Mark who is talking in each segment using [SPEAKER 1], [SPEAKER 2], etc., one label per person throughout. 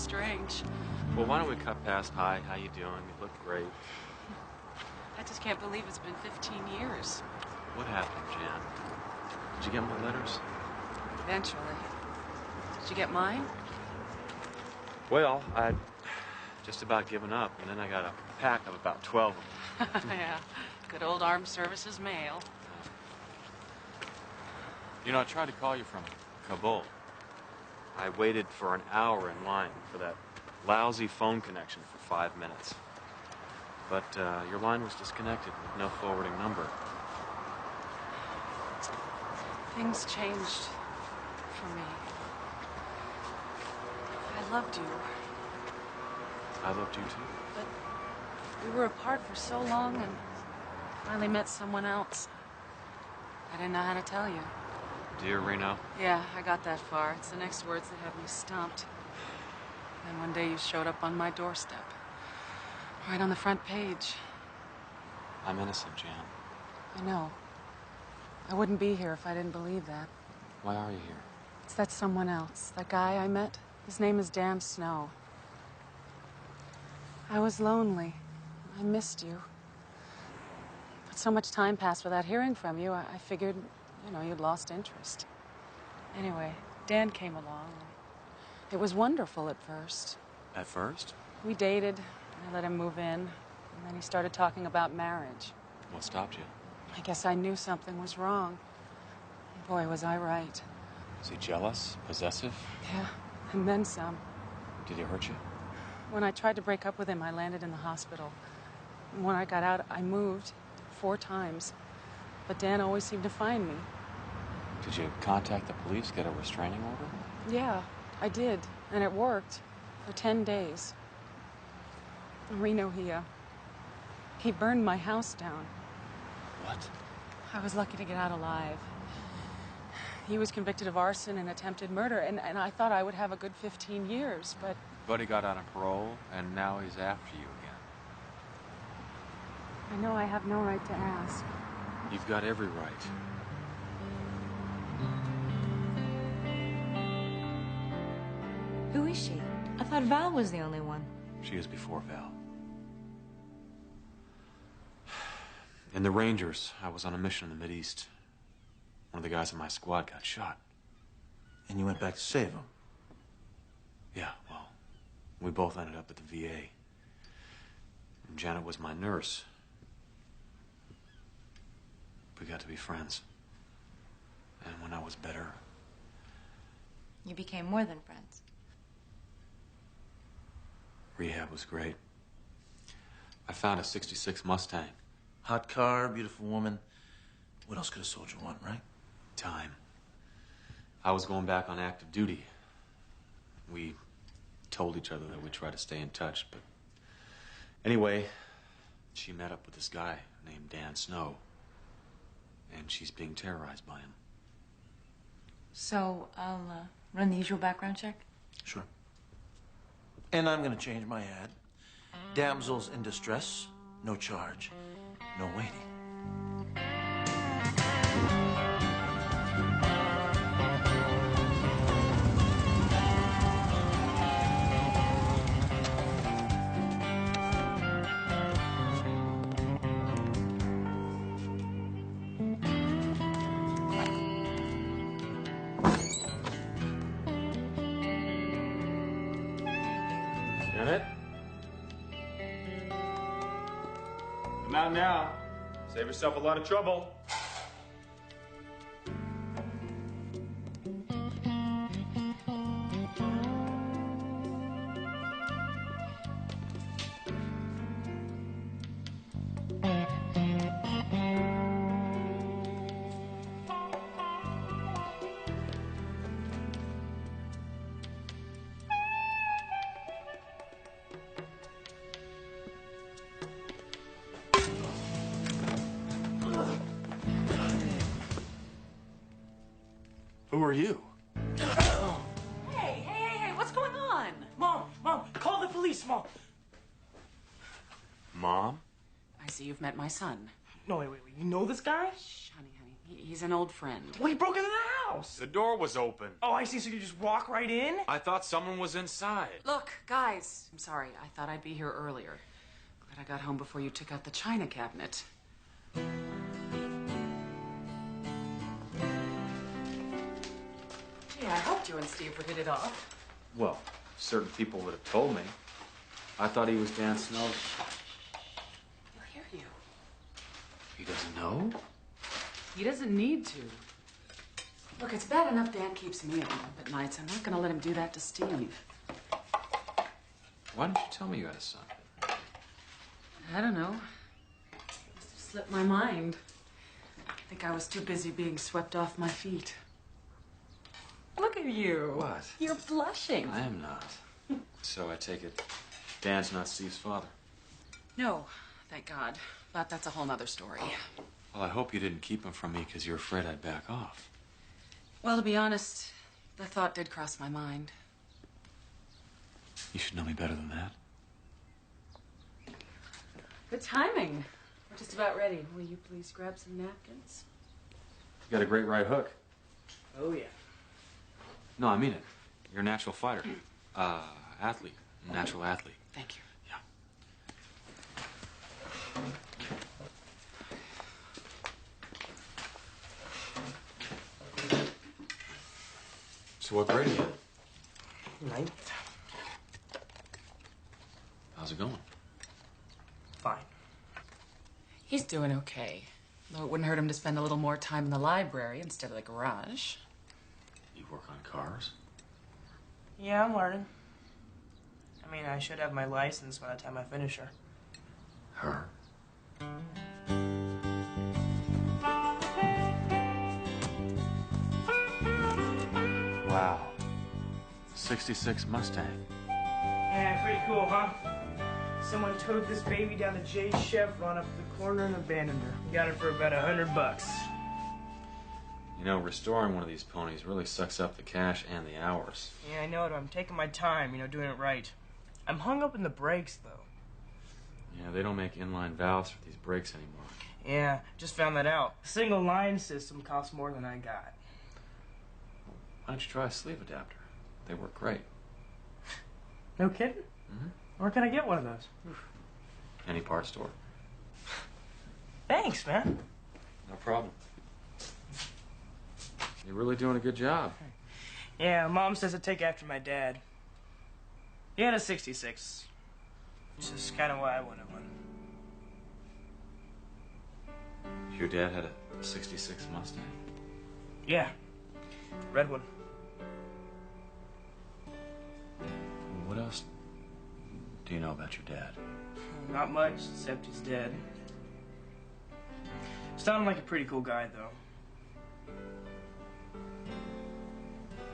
[SPEAKER 1] strange.
[SPEAKER 2] Well, why don't we cut past hi, how you doing? You look great.
[SPEAKER 1] I just can't believe it's been 15 years.
[SPEAKER 2] What happened, Jan? Did you get my letters?
[SPEAKER 1] Eventually. Did you get mine?
[SPEAKER 2] Well, I'd just about given up, and then I got a pack of about 12 of them.
[SPEAKER 1] Yeah. Good old armed services mail.
[SPEAKER 2] You know, I tried to call you from Kabul. I waited for an hour in line for that lousy phone connection for 5 minutes. But your line was disconnected with no forwarding number.
[SPEAKER 1] Things changed for me. I loved you,
[SPEAKER 2] I loved you too.
[SPEAKER 1] but we were apart for so long and finally met someone else. I didn't know how to tell you.
[SPEAKER 2] Dear Reno,
[SPEAKER 1] Yeah, I got that far. It's the next words that have me stumped. Then one day you showed up on my doorstep. Right on the front page.
[SPEAKER 2] I'm innocent, Jan.
[SPEAKER 1] I know. I wouldn't be here if I didn't believe that.
[SPEAKER 2] Why are you here?
[SPEAKER 1] It's that someone else. That guy I met. His name is Dan Snow. I was lonely. I missed you. But so much time passed without hearing from you, I figured, you know, you'd lost interest. Anyway, Dan came along. It was wonderful at first.
[SPEAKER 2] At first?
[SPEAKER 1] We dated. I let him move in. And then he started talking about marriage.
[SPEAKER 2] What stopped you?
[SPEAKER 1] I guess I knew something was wrong. Boy, was I right.
[SPEAKER 2] Is he jealous? Possessive?
[SPEAKER 1] Yeah, and then some.
[SPEAKER 2] Did he hurt you?
[SPEAKER 1] When I tried to break up with him, I landed in the hospital. And when I got out, I moved 4 times. But Dan always seemed to find me.
[SPEAKER 2] Did you contact the police, get a restraining order?
[SPEAKER 1] Yeah, I did. And it worked. For 10 days. Reno, he burned my house down.
[SPEAKER 2] What?
[SPEAKER 1] I was lucky to get out alive. He was convicted of arson and attempted murder, and I thought I would have a good 15 years, but...
[SPEAKER 2] But he got out on parole, and now he's after you again.
[SPEAKER 1] I know I have no right to ask.
[SPEAKER 2] You've got every right.
[SPEAKER 3] Who is she? I thought Val was the only one.
[SPEAKER 2] She is before Val. In the Rangers, I was on a mission in the Mideast. One of the guys in my squad got shot.
[SPEAKER 4] And you went back to save him.
[SPEAKER 2] Yeah, well, we both ended up at the VA. And Janet was my nurse. We got to be friends. And when I was better,
[SPEAKER 3] You became more than friends.
[SPEAKER 2] rehab was great. I found a '66 Mustang.
[SPEAKER 4] Hot car, beautiful woman. What else could a soldier want, right?
[SPEAKER 2] Time. I was going back on active duty. We told each other that we'd try to stay in touch, but... Anyway, she met up with this guy named Dan Snow. And she's being terrorized by him.
[SPEAKER 3] So, I'll run the usual background check?
[SPEAKER 4] Sure. And I'm gonna change my ad. Damsels in distress, no charge, no waiting.
[SPEAKER 2] Janet? Come out now. Save yourself a lot of trouble.
[SPEAKER 4] Who are you?
[SPEAKER 1] Hey, what's going on?
[SPEAKER 5] Mom, call the police, Mom.
[SPEAKER 2] Mom?
[SPEAKER 1] I see you've met my son.
[SPEAKER 5] No, wait, you know this guy?
[SPEAKER 1] Shh, honey. He's an old friend.
[SPEAKER 5] Well, he broke into the house?
[SPEAKER 2] The door was open.
[SPEAKER 5] Oh, I see. So you just walk right in?
[SPEAKER 2] I thought someone was inside.
[SPEAKER 1] Look, guys, I'm sorry. I thought I'd be here earlier. Glad I got home before you took out the china cabinet. Gee, I hoped you and Steve would hit it off.
[SPEAKER 2] Well, certain people would have told me. I thought he was Dan Snow's.
[SPEAKER 1] He'll hear you.
[SPEAKER 2] He doesn't know?
[SPEAKER 1] He doesn't need to. Look, it's bad enough Dan keeps me up at nights. I'm not going to let him do that to Steve.
[SPEAKER 2] Why didn't you tell me you had a son?
[SPEAKER 1] I don't know. Must have slipped my mind. I think I was too busy being swept off my feet. Look at you.
[SPEAKER 2] What?
[SPEAKER 1] You're blushing.
[SPEAKER 2] I am not. So I take it Dan's not Steve's father.
[SPEAKER 1] No, thank God. But that's a whole nother story.
[SPEAKER 2] Well, I hope you didn't keep him from me because you're afraid I'd back off.
[SPEAKER 1] Well, to be honest, the thought did cross my mind.
[SPEAKER 2] You should know me better than that.
[SPEAKER 1] Good timing. We're just about ready. Will you please grab some napkins?
[SPEAKER 2] You got a great right hook.
[SPEAKER 5] Oh, yeah.
[SPEAKER 2] No, I mean it. You're a natural fighter. Athlete. Natural athlete.
[SPEAKER 1] Thank you.
[SPEAKER 2] Yeah. So what grade are you in?
[SPEAKER 5] 9th.
[SPEAKER 2] How's it going?
[SPEAKER 5] Fine.
[SPEAKER 1] He's doing okay. Though it wouldn't hurt him to spend a little more time in the library instead of the garage.
[SPEAKER 2] You work on cars?
[SPEAKER 5] Yeah, I'm learning. I mean, I should have my license by the time I finish her.
[SPEAKER 2] Her? Wow. 66 Mustang.
[SPEAKER 5] Yeah, pretty cool, huh? Someone towed this baby down to Jay's Chevron up to the corner and abandoned her. Got her for about $100.
[SPEAKER 2] You know, restoring one of these ponies really sucks up the cash and the hours.
[SPEAKER 5] Yeah, I know it. I'm taking my time, doing it right. I'm hung up in the brakes, though.
[SPEAKER 2] Yeah, they don't make inline valves for these brakes anymore.
[SPEAKER 5] Yeah, just found that out. The single line system costs more than I got.
[SPEAKER 2] Why don't you try a sleeve adapter? They work great.
[SPEAKER 5] No kidding?
[SPEAKER 2] Mm-hmm.
[SPEAKER 5] Where can I get one of those?
[SPEAKER 2] Any part store.
[SPEAKER 5] Thanks, man.
[SPEAKER 2] No problem. You're really doing a good job.
[SPEAKER 5] Yeah, Mom says I take after my dad. He had a 66. Which is kind of why I wanted one.
[SPEAKER 2] Your dad had a 66 Mustang?
[SPEAKER 5] Yeah. Red one.
[SPEAKER 2] What else do you know about your dad?
[SPEAKER 5] Not much, except he's dead. Sounded like a pretty cool guy, though.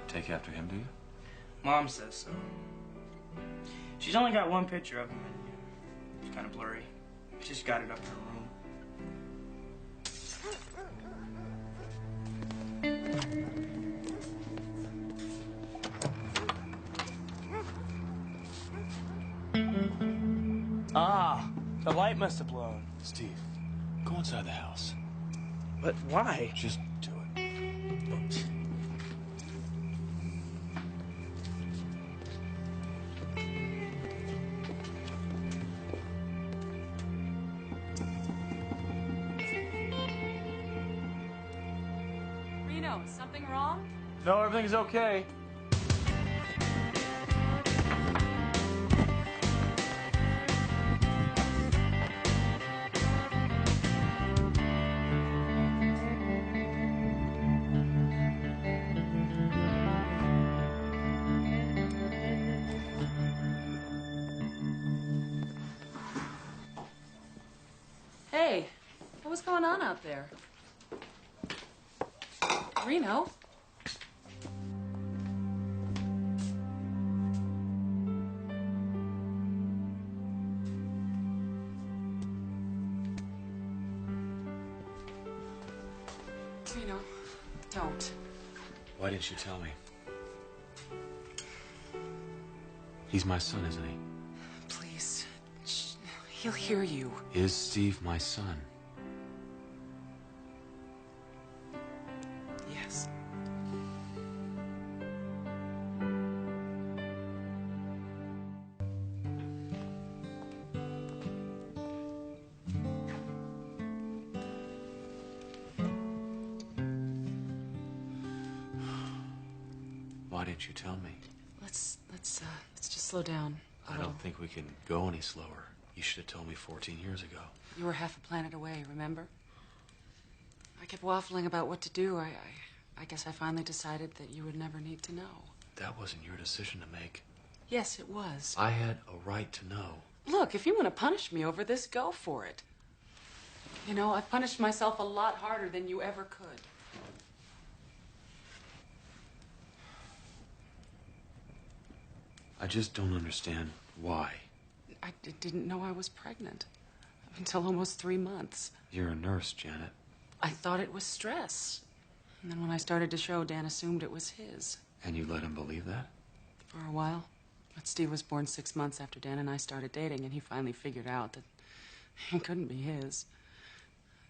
[SPEAKER 2] Take after him, do you?
[SPEAKER 5] Mom says so. She's only got one picture of him, and it's kind of blurry. She's got it up in her room. Ah, the light must have blown.
[SPEAKER 2] Steve, go inside the house.
[SPEAKER 5] But why?
[SPEAKER 2] Just do it.
[SPEAKER 1] Reno, is something wrong?
[SPEAKER 5] No, everything's okay.
[SPEAKER 1] Hey, what was going on out there? Reno? Reno, don't.
[SPEAKER 2] Why didn't you tell me? He's my son, isn't he?
[SPEAKER 1] Please. Shh. He'll hear you.
[SPEAKER 2] Is Steve my son?
[SPEAKER 1] Yes.
[SPEAKER 2] didn't you tell me?
[SPEAKER 1] Let's just slow down a
[SPEAKER 2] I
[SPEAKER 1] little.
[SPEAKER 2] don't think we can go any slower. You should have told me 14 years ago.
[SPEAKER 1] You were half a planet away, remember? I kept waffling about what to do. I guess I finally decided that you would never need to know.
[SPEAKER 2] That wasn't your decision to make.
[SPEAKER 1] Yes, it was.
[SPEAKER 2] I had a right to know.
[SPEAKER 1] Look, if you want to punish me over this, go for it. You know, I've punished myself a lot harder than you ever could.
[SPEAKER 2] I just don't understand why.
[SPEAKER 1] I didn't know I was pregnant until almost 3 months.
[SPEAKER 2] You're a nurse, Janet.
[SPEAKER 1] I thought it was stress. And then when I started to show, Dan assumed it was his.
[SPEAKER 2] And you let him believe that?
[SPEAKER 1] For a while. But Steve was born 6 months after Dan and I started dating, and he finally figured out that it couldn't be his.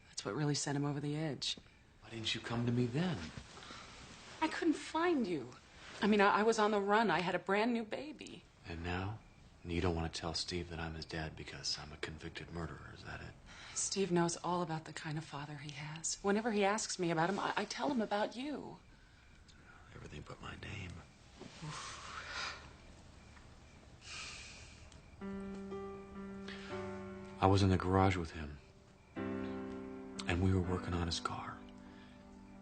[SPEAKER 1] That's what really sent him over the edge.
[SPEAKER 2] Why didn't you come to me then?
[SPEAKER 1] I couldn't find you. I mean, I was on the run. I had a brand new baby.
[SPEAKER 2] And now? You don't want to tell Steve that I'm his dad because I'm a convicted murderer, is that it?
[SPEAKER 1] Steve knows all about the kind of father he has. Whenever he asks me about him, I tell him about you.
[SPEAKER 2] Everything but my name. I was in the garage with him, and we were working on his car.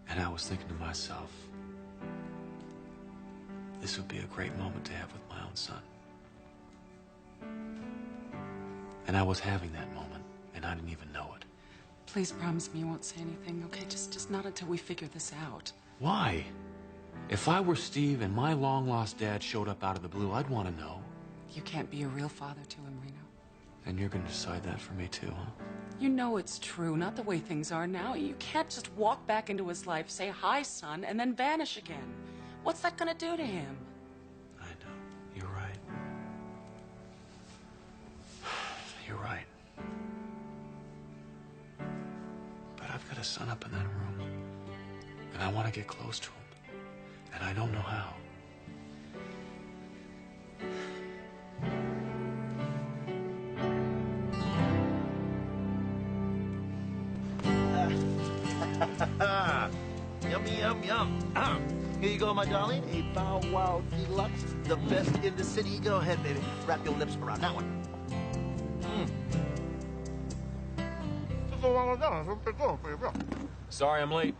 [SPEAKER 2] And I was thinking to myself, this would be a great moment to have with my own son. And I was having that moment, and I didn't even know it.
[SPEAKER 1] Please promise me you won't say anything, okay? Just not until we figure this out.
[SPEAKER 2] Why? If I were Steve and my long-lost dad showed up out of the blue, I'd want to know.
[SPEAKER 1] You can't be a real father to him, Reno.
[SPEAKER 2] And you're going to decide that for me, too, huh?
[SPEAKER 1] You know it's true, not the way things are now. You can't just walk back into his life, say, hi, son, and then vanish again. What's that going to do to him?
[SPEAKER 2] I know. You're right. You're right. But I've got a son up in that room, and I want to get close to him, and I don't know how.
[SPEAKER 4] Yummy, yum, yum. Here you go, my darling. A Bow Wow Deluxe. The best in the city. Go ahead, baby. Wrap your lips around that one.
[SPEAKER 2] Sorry I'm late.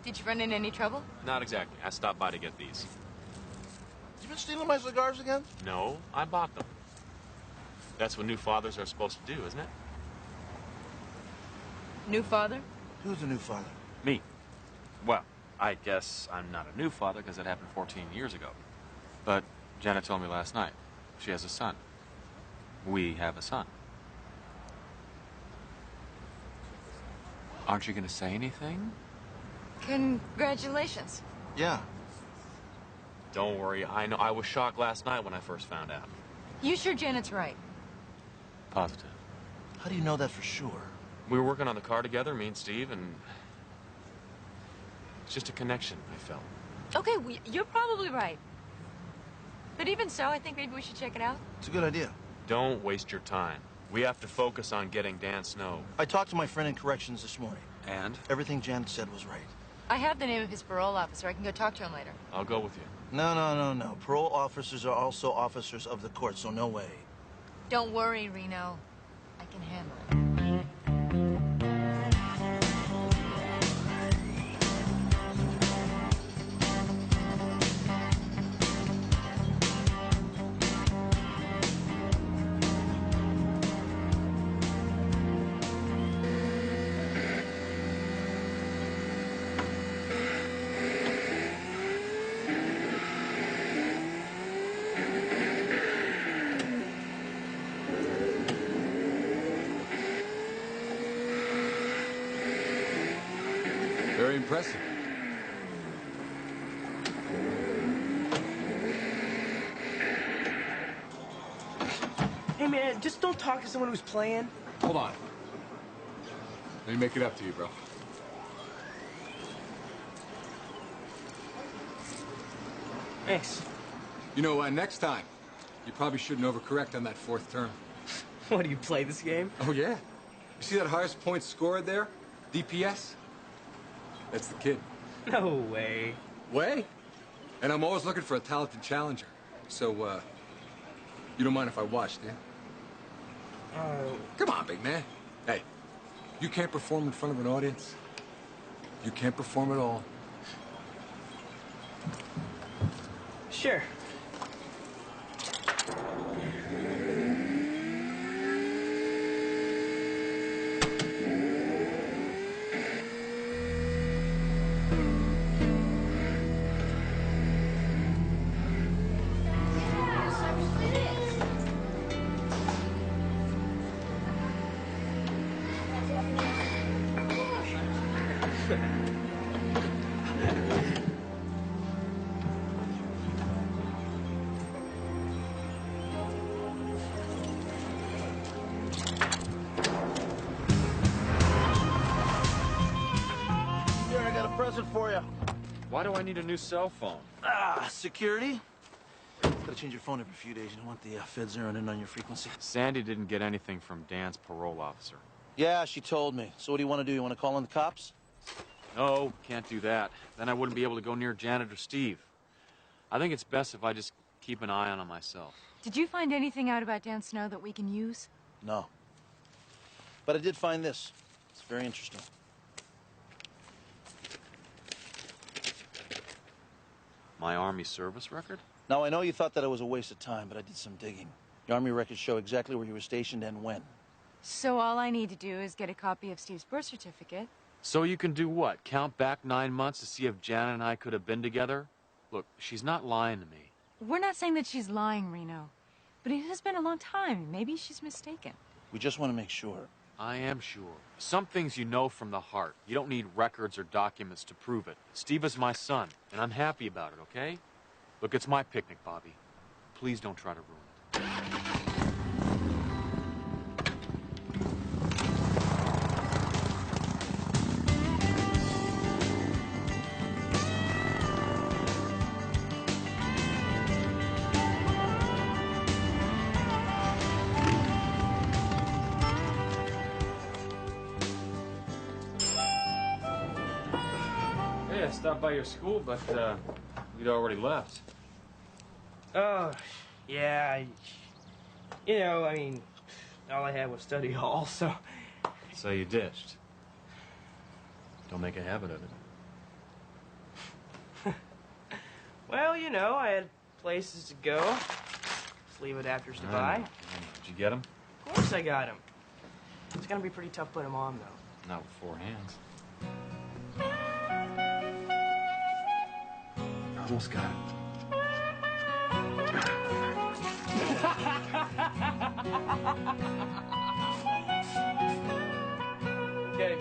[SPEAKER 3] Did you run into any trouble?
[SPEAKER 2] Not exactly. I stopped by to get these.
[SPEAKER 4] You been stealing my cigars again?
[SPEAKER 2] No, I bought them. That's what new fathers are supposed to do, isn't it?
[SPEAKER 3] New father?
[SPEAKER 4] Who's the new father?
[SPEAKER 2] Me. Well, I guess I'm not a new father because it happened 14 years ago. But Janet told me last night. She has a son. We have a son. Aren't you going to say anything?
[SPEAKER 3] Congratulations.
[SPEAKER 4] Yeah.
[SPEAKER 2] Don't worry. I know. I was shocked last night when I first found out.
[SPEAKER 3] You sure Janet's right?
[SPEAKER 2] Positive.
[SPEAKER 4] How do you know that for sure?
[SPEAKER 2] We were working on the car together, me and Steve, and it's just a connection I felt.
[SPEAKER 3] Okay, you're probably right. But even so, I think maybe we should check it out.
[SPEAKER 4] It's a good idea.
[SPEAKER 2] Don't waste your time. We have to focus on getting Dan Snow.
[SPEAKER 4] I talked to my friend in corrections this morning.
[SPEAKER 2] And?
[SPEAKER 4] Everything Janet said was right.
[SPEAKER 3] I have the name of his parole officer. I can go talk to him later.
[SPEAKER 2] I'll go with you.
[SPEAKER 4] No. Parole officers are also officers of the court, so no way.
[SPEAKER 3] Don't worry, Reno. I can handle it.
[SPEAKER 6] Very impressive.
[SPEAKER 5] Hey, man, just don't talk to someone who's playing.
[SPEAKER 6] Hold on. Let me make it up to you, bro.
[SPEAKER 5] Thanks.
[SPEAKER 6] You know, next time, you probably shouldn't overcorrect on that fourth term.
[SPEAKER 5] What, do you play this game?
[SPEAKER 6] Oh, yeah. You see that highest point scored there? DPS? That's the kid.
[SPEAKER 5] No way.
[SPEAKER 6] Way? And I'm always looking for a talented challenger. So, you don't mind if I watch, do you? Come on, big man. Hey, you can't perform in front of an audience. You can't perform at all.
[SPEAKER 5] Sure.
[SPEAKER 4] Here, I got a present for you.
[SPEAKER 2] Why do I need a new cell phone?
[SPEAKER 4] Security? Gotta change your phone every few days. You don't want the feds zeroing in on your frequency.
[SPEAKER 2] Sandy didn't get anything from Dan's parole officer.
[SPEAKER 4] Yeah, she told me. So what do you want to do? You want to call in the cops?
[SPEAKER 2] No, can't do that. Then I wouldn't be able to go near Janet or Steve. I think it's best if I just keep an eye on him myself.
[SPEAKER 3] Did you find anything out about Dan Snow that we can use?
[SPEAKER 4] No. But I did find this. It's very interesting.
[SPEAKER 2] My Army service record?
[SPEAKER 4] Now, I know you thought that it was a waste of time, but I did some digging. The Army records show exactly where you were stationed and when.
[SPEAKER 3] So all I need to do is get a copy of Steve's birth certificate.
[SPEAKER 2] So you can do what? Count back 9 months to see if Janet and I could have been together? Look, she's not lying to me.
[SPEAKER 3] We're not saying that she's lying, Reno. But it has been a long time. Maybe she's mistaken.
[SPEAKER 4] We just want to make sure.
[SPEAKER 2] I am sure. Some things you know from the heart. You don't need records or documents to prove it. Steve is my son, and I'm happy about it, okay? Look, it's my picnic, Bobby. Please don't try to ruin it. Hey, I stopped by your school, but you'd already left.
[SPEAKER 5] Oh, yeah. I mean, all I had was study hall, so...
[SPEAKER 2] So you ditched. Don't make a habit of it.
[SPEAKER 5] Well, I had places to go. Just leave adapters to buy.
[SPEAKER 2] Did you get them?
[SPEAKER 5] Of course I got them. It's gonna be pretty tough putting them on, though.
[SPEAKER 2] Not with 4 hands. Almost got it.
[SPEAKER 5] Okay.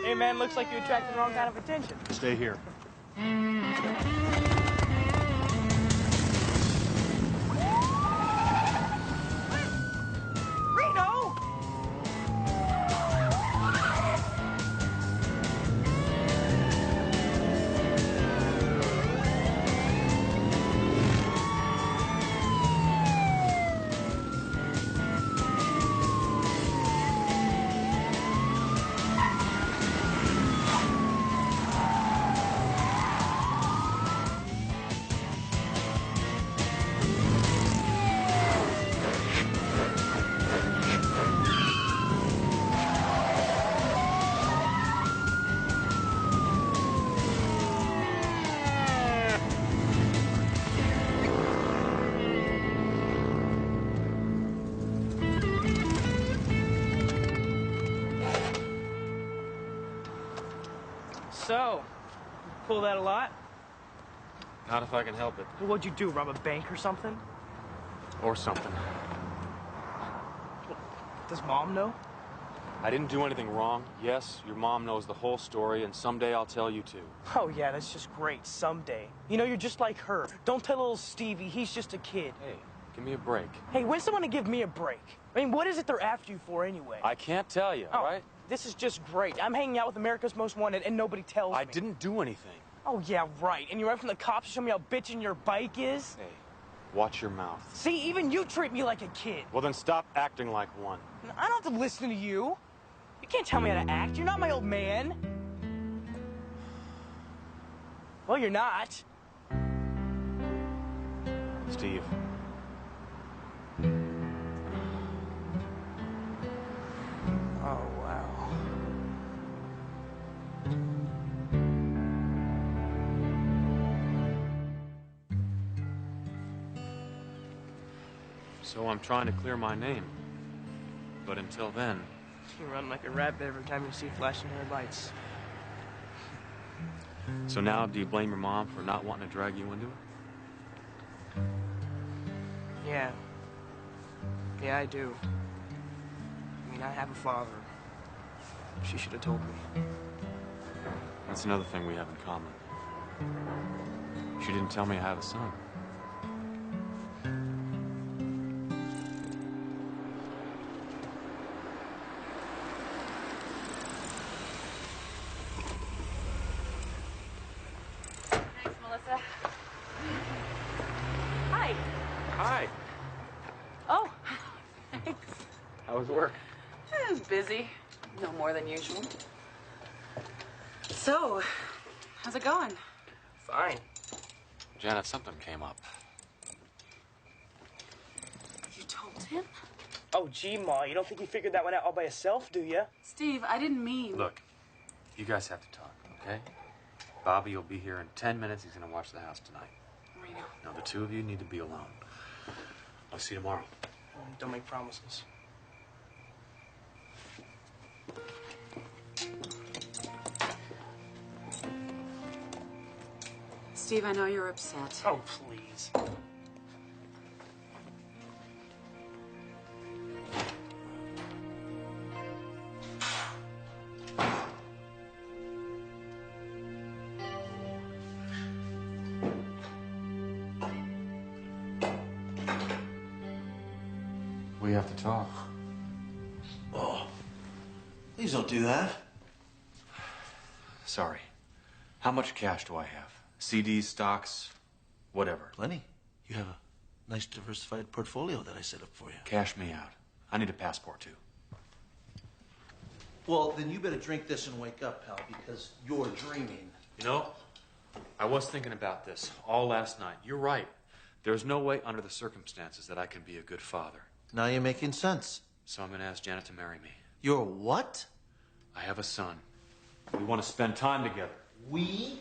[SPEAKER 5] Hey, man, looks like you attracted the wrong kind of attention.
[SPEAKER 2] Stay here.
[SPEAKER 5] Reno! So, pull that a lot?
[SPEAKER 2] Not if I can help it.
[SPEAKER 5] Well, what'd you do, rob a bank or something?
[SPEAKER 2] Or something.
[SPEAKER 5] Does Mom know?
[SPEAKER 2] I didn't do anything wrong. Yes, your mom knows the whole story, and someday I'll tell you too.
[SPEAKER 5] Oh, yeah, that's just great. Someday. You know, you're just like her. Don't tell little Stevie. He's just a kid.
[SPEAKER 2] Hey, give me a break.
[SPEAKER 5] Hey, when's someone to give me a break? I mean, what is it they're after you for anyway?
[SPEAKER 2] I can't tell you, all right?
[SPEAKER 5] This is just great. I'm hanging out with America's Most Wanted, and nobody tells me.
[SPEAKER 2] I didn't do anything.
[SPEAKER 5] Oh, yeah, right. And you're right from the cops to show me how bitchin' your bike is?
[SPEAKER 2] Hey, watch your mouth.
[SPEAKER 5] See, even you treat me like a kid.
[SPEAKER 2] Well, then stop acting like one.
[SPEAKER 5] I don't have to listen to you. You can't tell me how to act. You're not my old man. Well, you're not.
[SPEAKER 2] Steve.
[SPEAKER 5] Oh, wow.
[SPEAKER 2] So I'm trying to clear my name. But until then...
[SPEAKER 5] You run like a rabbit every time you see flashing red lights.
[SPEAKER 2] So now, do you blame your mom for not wanting to drag you into it?
[SPEAKER 5] Yeah. Yeah, I do. I mean, I have a father. She should have told me.
[SPEAKER 2] That's another thing we have in common. She didn't tell me I have a son.
[SPEAKER 1] Thanks, Melissa. Hi.
[SPEAKER 2] Hi.
[SPEAKER 1] Oh, thanks.
[SPEAKER 2] How was work?
[SPEAKER 1] Busy. No more than usual. So, how's it going?
[SPEAKER 5] Fine.
[SPEAKER 2] Janet, something came up.
[SPEAKER 1] You told him?
[SPEAKER 5] Oh, gee, Ma, you don't think he figured that one out all by himself, do you?
[SPEAKER 1] Steve, I didn't mean...
[SPEAKER 2] Look, you guys have to talk, okay? Bobby will be here in 10 minutes. He's gonna watch the house tonight.
[SPEAKER 1] Reno.
[SPEAKER 2] Now, the two of you need to be alone. I'll see you tomorrow.
[SPEAKER 5] Don't make promises.
[SPEAKER 1] Steve, I know you're upset.
[SPEAKER 5] Oh, please.
[SPEAKER 2] We have to talk.
[SPEAKER 4] Oh, please don't do that.
[SPEAKER 2] Sorry. How much cash do I have? CDs, stocks, whatever.
[SPEAKER 4] Plenty. You have a nice diversified portfolio that I set up for you.
[SPEAKER 2] Cash me out. I need a passport, too.
[SPEAKER 4] Well, then you better drink this and wake up, pal, because you're dreaming.
[SPEAKER 2] You know, I was thinking about this all last night. You're right. There's no way under the circumstances that I can be a good father.
[SPEAKER 4] Now you're making sense.
[SPEAKER 2] So I'm going to ask Janet to marry me.
[SPEAKER 4] You're what?
[SPEAKER 2] I have a son. We want to spend time together.
[SPEAKER 4] We?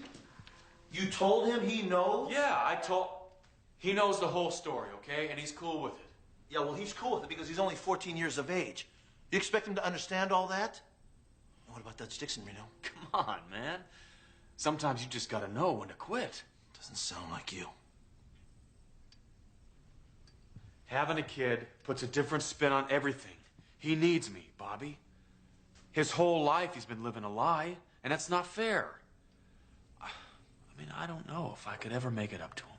[SPEAKER 4] You told him he knows?
[SPEAKER 2] Yeah, I told... He knows the whole story, okay? And he's cool with it.
[SPEAKER 4] Yeah, well, he's cool with it because he's only 14 years of age. You expect him to understand all that? What about that Dixon, Reno?
[SPEAKER 2] Come on, man. Sometimes you just got to know when to quit.
[SPEAKER 4] Doesn't sound like you.
[SPEAKER 2] Having a kid puts a different spin on everything. He needs me, Bobby. His whole life he's been living a lie, and that's not fair. I mean, I don't know if I could ever make it up to him,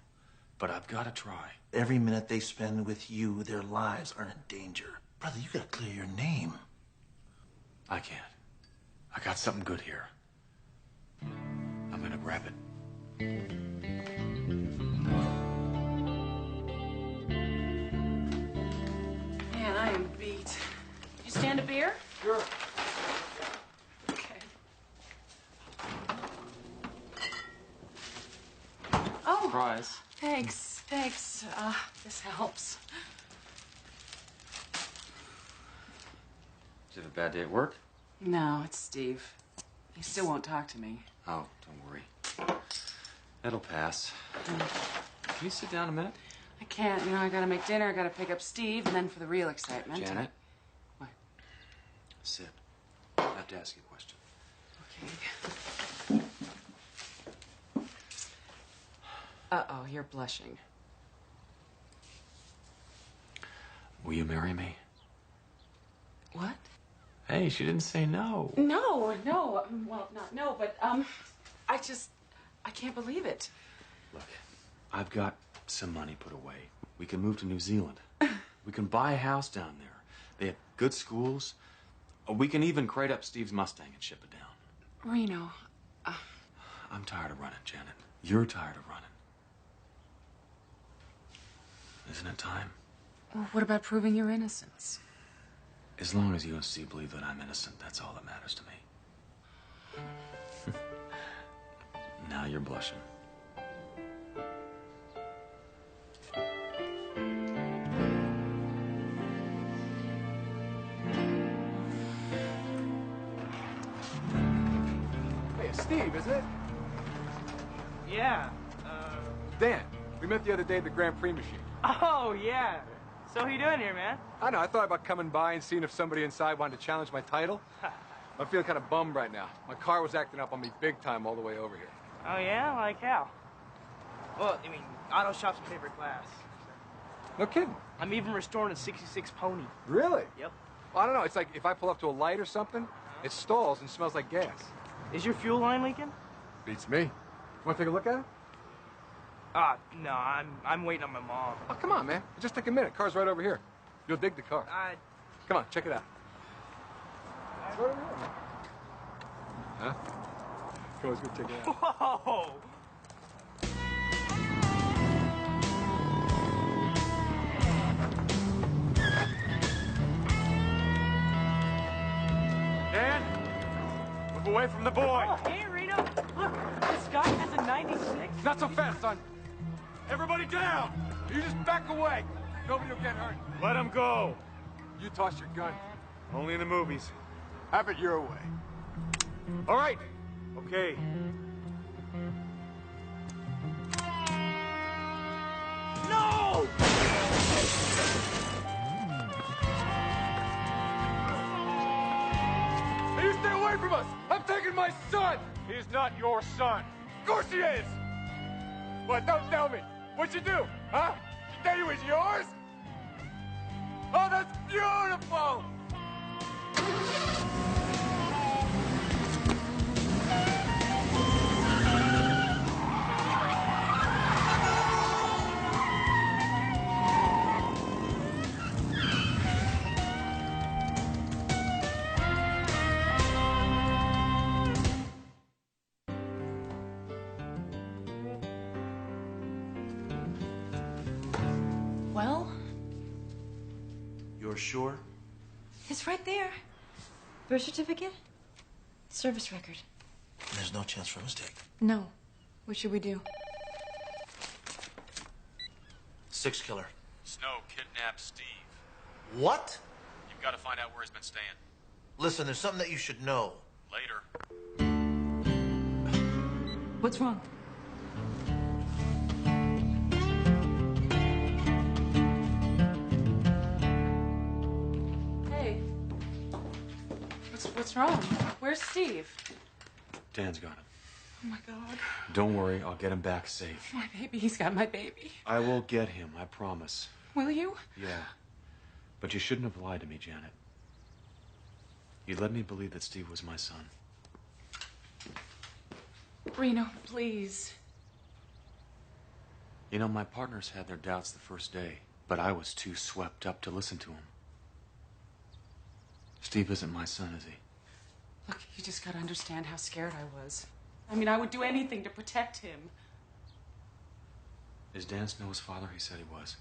[SPEAKER 2] but I've got to try.
[SPEAKER 4] Every minute they spend with you, their lives are in danger. Brother, you gotta clear your name.
[SPEAKER 2] I can't. I got something good here. I'm gonna grab it.
[SPEAKER 1] Man, I am beat. You stand a beer?
[SPEAKER 2] Sure.
[SPEAKER 1] Okay. Oh.
[SPEAKER 2] Surprise.
[SPEAKER 1] Thanks. This helps.
[SPEAKER 2] Did you have a bad day at work?
[SPEAKER 1] No, it's Steve. He still won't talk to me.
[SPEAKER 2] Oh, don't worry. That'll pass. Can you sit down a minute?
[SPEAKER 1] I can't. You know, I gotta make dinner, I gotta pick up Steve, and then for the real excitement.
[SPEAKER 2] Janet?
[SPEAKER 1] What?
[SPEAKER 2] Sit. I have to ask you a question.
[SPEAKER 1] Okay. Uh-oh, you're blushing.
[SPEAKER 2] Will you marry me?
[SPEAKER 1] What?
[SPEAKER 2] Hey, she didn't say no.
[SPEAKER 1] No, no. Well, not no, but, I can't believe it.
[SPEAKER 2] Look, I've got some money put away. We can move to New Zealand. We can buy a house down there. They have good schools. We can even crate up Steve's Mustang and ship it down.
[SPEAKER 1] Reno,
[SPEAKER 2] I'm tired of running, Janet. You're tired of running. Isn't it time?
[SPEAKER 1] well, what about proving your innocence?
[SPEAKER 2] As long as you and Steve believe that I'm innocent, that's all that matters to me. Now you're blushing.
[SPEAKER 6] Hey, it's Steve, isn't it?
[SPEAKER 5] Yeah.
[SPEAKER 6] Dan. We met the other day at the Grand Prix machine.
[SPEAKER 5] Oh, yeah. So what you doing here, man?
[SPEAKER 6] I know, I thought about coming by and seeing if somebody inside wanted to challenge my title. I'm feeling kind of bummed right now. My car was acting up on me big time all the way over here.
[SPEAKER 5] Oh, yeah? Like how? Well, I mean, auto shop's my favorite class.
[SPEAKER 6] No kidding.
[SPEAKER 5] I'm even restoring a 66 Pony.
[SPEAKER 6] Really?
[SPEAKER 5] Yep.
[SPEAKER 6] Well, I don't know, it's like if I pull up to a light or something, it stalls and smells like gas.
[SPEAKER 5] Is your fuel line leaking?
[SPEAKER 6] Beats me. Want to take a look at it?
[SPEAKER 5] No, I'm waiting on my mom.
[SPEAKER 6] Oh, come on, man. Just take a minute. Car's right over here. You'll dig the car. Come on, check it out. It's right over here, man. Huh? Come on, let's go check it out.
[SPEAKER 5] Whoa!
[SPEAKER 2] Dan, look away from the boy.
[SPEAKER 5] Oh, hey, Rita. Look, this guy has a 96.
[SPEAKER 6] Not so fast, son.
[SPEAKER 2] Everybody down!
[SPEAKER 6] You just back away. Nobody will get hurt.
[SPEAKER 2] Let him go.
[SPEAKER 6] You toss your gun.
[SPEAKER 2] Only in the movies.
[SPEAKER 6] Have it your way.
[SPEAKER 2] All right. Okay.
[SPEAKER 5] No!
[SPEAKER 6] Hey, you stay away from us! I'm taking my son!
[SPEAKER 2] He's not your son.
[SPEAKER 6] Of course he is! What, don't tell me. What'd you do, huh? You thought he was yours? Oh, that's beautiful!
[SPEAKER 3] Well,
[SPEAKER 2] You're sure?
[SPEAKER 3] it's right there. Birth certificate, service record.
[SPEAKER 4] There's no chance for a mistake.
[SPEAKER 3] No. What should we do?
[SPEAKER 4] Six killer.
[SPEAKER 2] Snow kidnapped Steve.
[SPEAKER 4] What?
[SPEAKER 2] You've got to find out where he's been staying.
[SPEAKER 4] Listen, there's something that you should know.
[SPEAKER 2] Later.
[SPEAKER 3] What's wrong?
[SPEAKER 1] Hey. What's wrong? Where's Steve?
[SPEAKER 2] Dan's got him.
[SPEAKER 1] Oh, my God.
[SPEAKER 2] Don't worry, I'll get him back safe.
[SPEAKER 1] My baby. He's got my baby.
[SPEAKER 2] I will get him, I promise.
[SPEAKER 1] Will you?
[SPEAKER 2] Yeah. But you shouldn't have lied to me, Janet. You led me to believe that Steve was my son.
[SPEAKER 1] Reno, please.
[SPEAKER 2] You know, my partners had their doubts the first day, but I was too swept up to listen to him. Steve isn't my son, is he?
[SPEAKER 1] Look, you just gotta understand how scared I was. I mean, I would do anything to protect him.
[SPEAKER 2] Is Dan Snow's father? He said he was.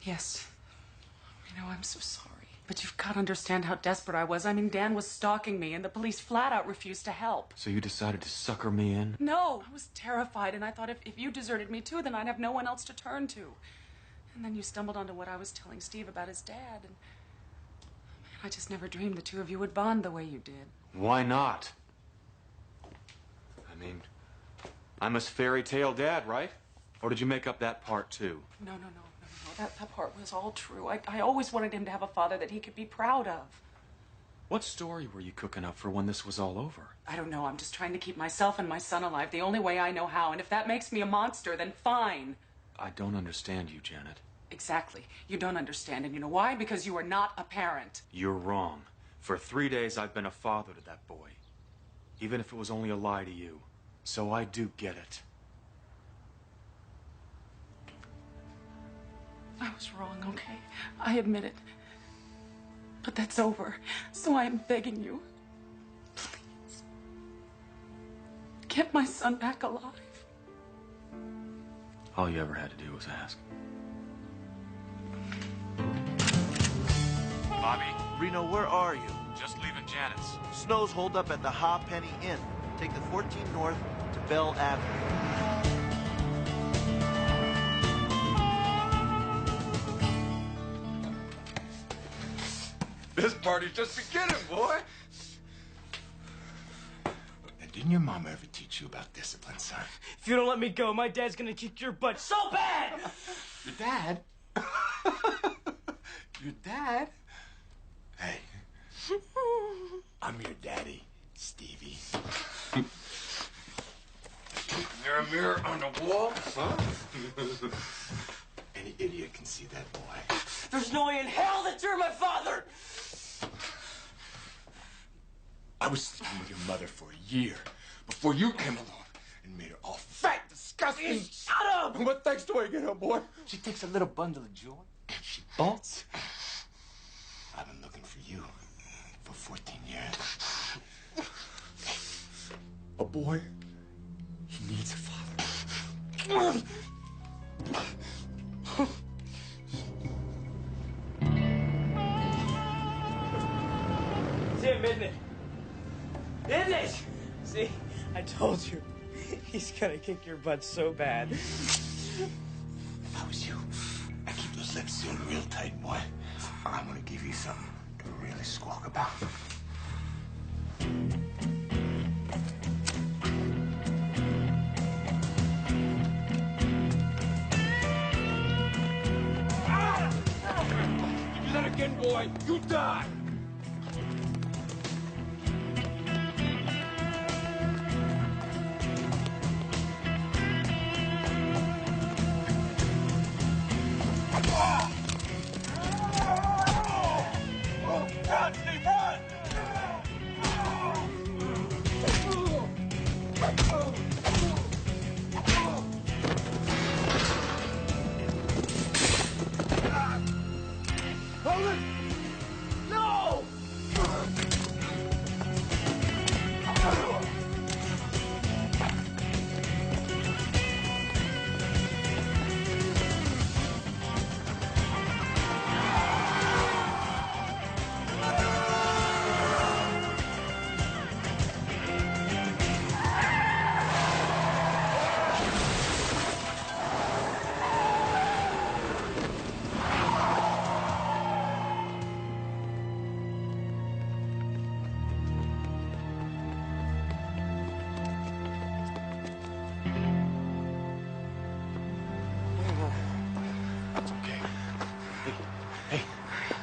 [SPEAKER 1] Yes. Reno, I'm so sorry. But you've got to understand how desperate I was. I mean, Dan was stalking me, and the police flat out refused to help.
[SPEAKER 2] So you decided to sucker me in?
[SPEAKER 1] No, I was terrified, and I thought if you deserted me too, then I'd have no one else to turn to. And then you stumbled onto what I was telling Steve about his dad, and man, I just never dreamed the two of you would bond the way you did.
[SPEAKER 2] Why not? I mean, I'm his fairy tale dad, right? Or did you make up that part too?
[SPEAKER 1] No. That part was all true. I always wanted him to have a father that he could be proud of.
[SPEAKER 2] What story were you cooking up for when this was all over?
[SPEAKER 1] I don't know. I'm just trying to keep myself and my son alive the only way I know how. And if that makes me a monster, then fine.
[SPEAKER 2] I don't understand you, Janet.
[SPEAKER 1] Exactly. You don't understand. And you know why? Because you are not a parent.
[SPEAKER 2] You're wrong. For 3 days, I've been a father to that boy. Even if it was only a lie to you. So I do get it.
[SPEAKER 1] I was wrong, okay? I admit it. But that's over. So I am begging you, please, get my son back alive.
[SPEAKER 2] All you ever had to do was ask. Bobby?
[SPEAKER 4] Reno, where are you?
[SPEAKER 2] Just leaving Janet's.
[SPEAKER 4] Snow's holed up at the Ha Penny Inn. Take the 14 north to Bell Avenue.
[SPEAKER 6] This party's just beginning, boy.
[SPEAKER 7] Now, didn't your mama ever teach you about discipline, son?
[SPEAKER 5] If you don't let me go, my dad's gonna kick your butt so bad!
[SPEAKER 7] Your dad? Your dad? Hey, I'm your daddy, Stevie. There a mirror on the wall? Huh? Any idiot can see that, boy.
[SPEAKER 5] There's no way in hell that you're my father!
[SPEAKER 7] I was sleeping with your mother for a year before you came along and made her all fat, disgusting.
[SPEAKER 5] Shut up!
[SPEAKER 7] And what thanks do I get her, boy? She takes a little bundle of joy and she bolts. I've been looking for you for 14 years. A boy, he needs a father.
[SPEAKER 5] See him, isn't it? Isn't it? See, I told you. He's gonna kick your butt so bad.
[SPEAKER 7] If I was you, I'd keep those lips sealed real tight, boy. I'm gonna give you something to really squawk about.
[SPEAKER 6] You do that again, boy, you die!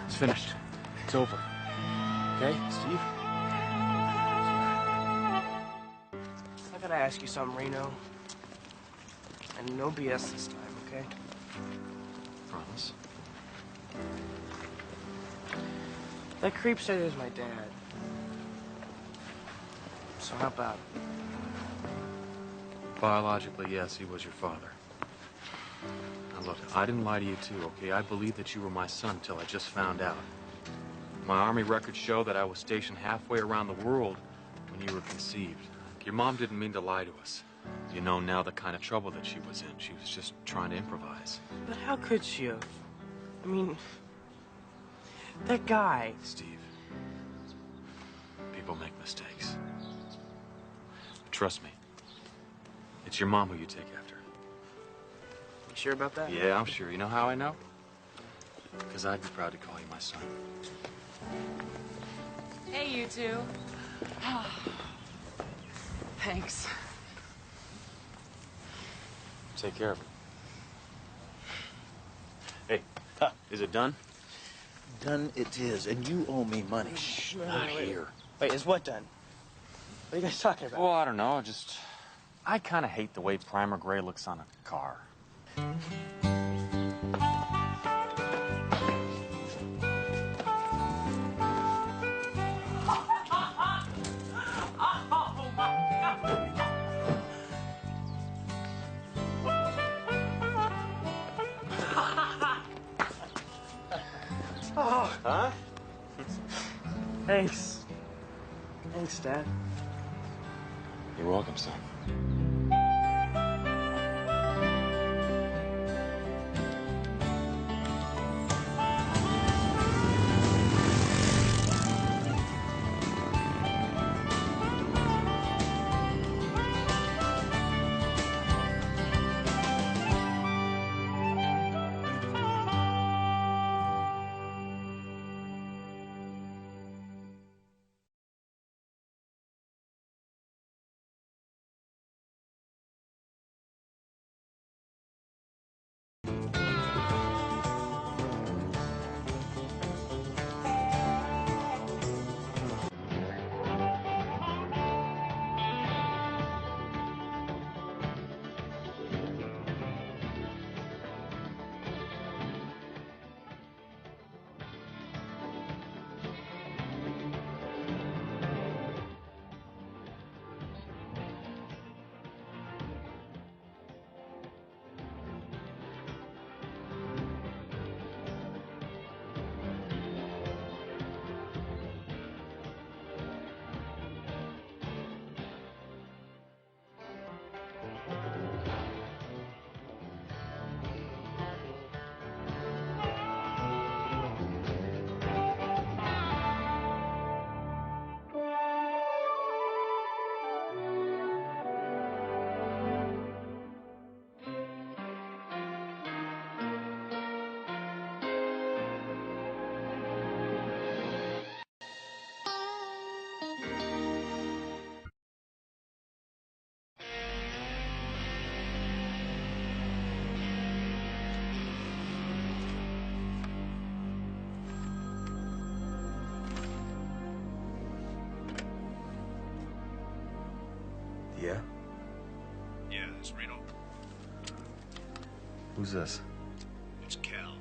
[SPEAKER 2] Finished. It's over. Okay, Steve?
[SPEAKER 5] I gotta ask you something, Reno. And no BS this time, okay?
[SPEAKER 2] Promise.
[SPEAKER 5] That creep said he was my dad. So how about it?
[SPEAKER 2] Biologically, yes, he was your father. Now look, I didn't lie to you too, okay? I believed that you were my son until I just found out. My Army records show that I was stationed halfway around the world when you were conceived. Your mom didn't mean to lie to us. You know now the kind of trouble that she was in. She was just trying to improvise.
[SPEAKER 5] But how could she have? I mean, that guy.
[SPEAKER 2] Steve, people make mistakes. But trust me, it's your mom who you take after.
[SPEAKER 5] You sure about that?
[SPEAKER 2] Yeah, I'm sure. You know how I know? Because I'd be proud to call you my son.
[SPEAKER 1] Hey, you two. Thanks.
[SPEAKER 2] Take care of it. Hey, is it done?
[SPEAKER 4] Done it is, and you owe me money.
[SPEAKER 2] Shh, not here.
[SPEAKER 5] Wait, is what done? What are you guys talking about?
[SPEAKER 2] Well, I don't know. I kind of hate the way primer gray looks on a car. Huh?
[SPEAKER 5] Thanks. Thanks, Dad.
[SPEAKER 2] You're welcome, son. Yeah?
[SPEAKER 7] Yeah, it's Reno.
[SPEAKER 2] Who's this?
[SPEAKER 7] It's Cal.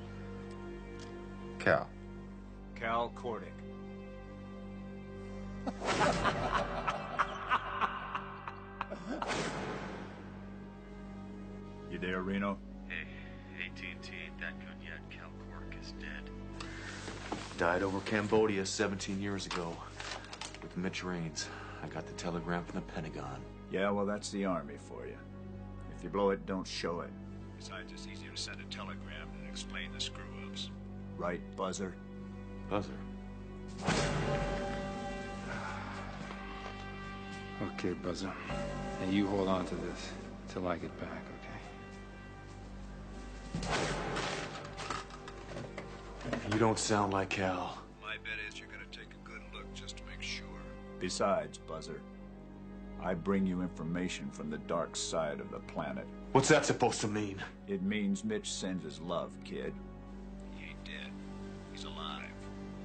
[SPEAKER 2] Cal.
[SPEAKER 7] Cal Cordick. You there, Reno?
[SPEAKER 2] Hey, AT&T ain't that good yet. Cal Cork is dead. Died over Cambodia 17 years ago with Mitch Raines. I got the telegram from the Pentagon.
[SPEAKER 7] Yeah, well, that's the Army for you. If you blow it, don't show it. Besides, it's easier to send a telegram than explain the screw-ups. Right, Buzzer?
[SPEAKER 2] Buzzer.
[SPEAKER 8] Okay, Buzzer. And you hold on to this till I get back, okay?
[SPEAKER 2] You don't sound like Cal.
[SPEAKER 7] My bet is you're gonna take a good look just to make sure. Besides, Buzzer, I bring you information from the dark side of the planet.
[SPEAKER 2] What's that supposed to mean?
[SPEAKER 7] It means Mitch sends his love, kid. He ain't dead. He's alive.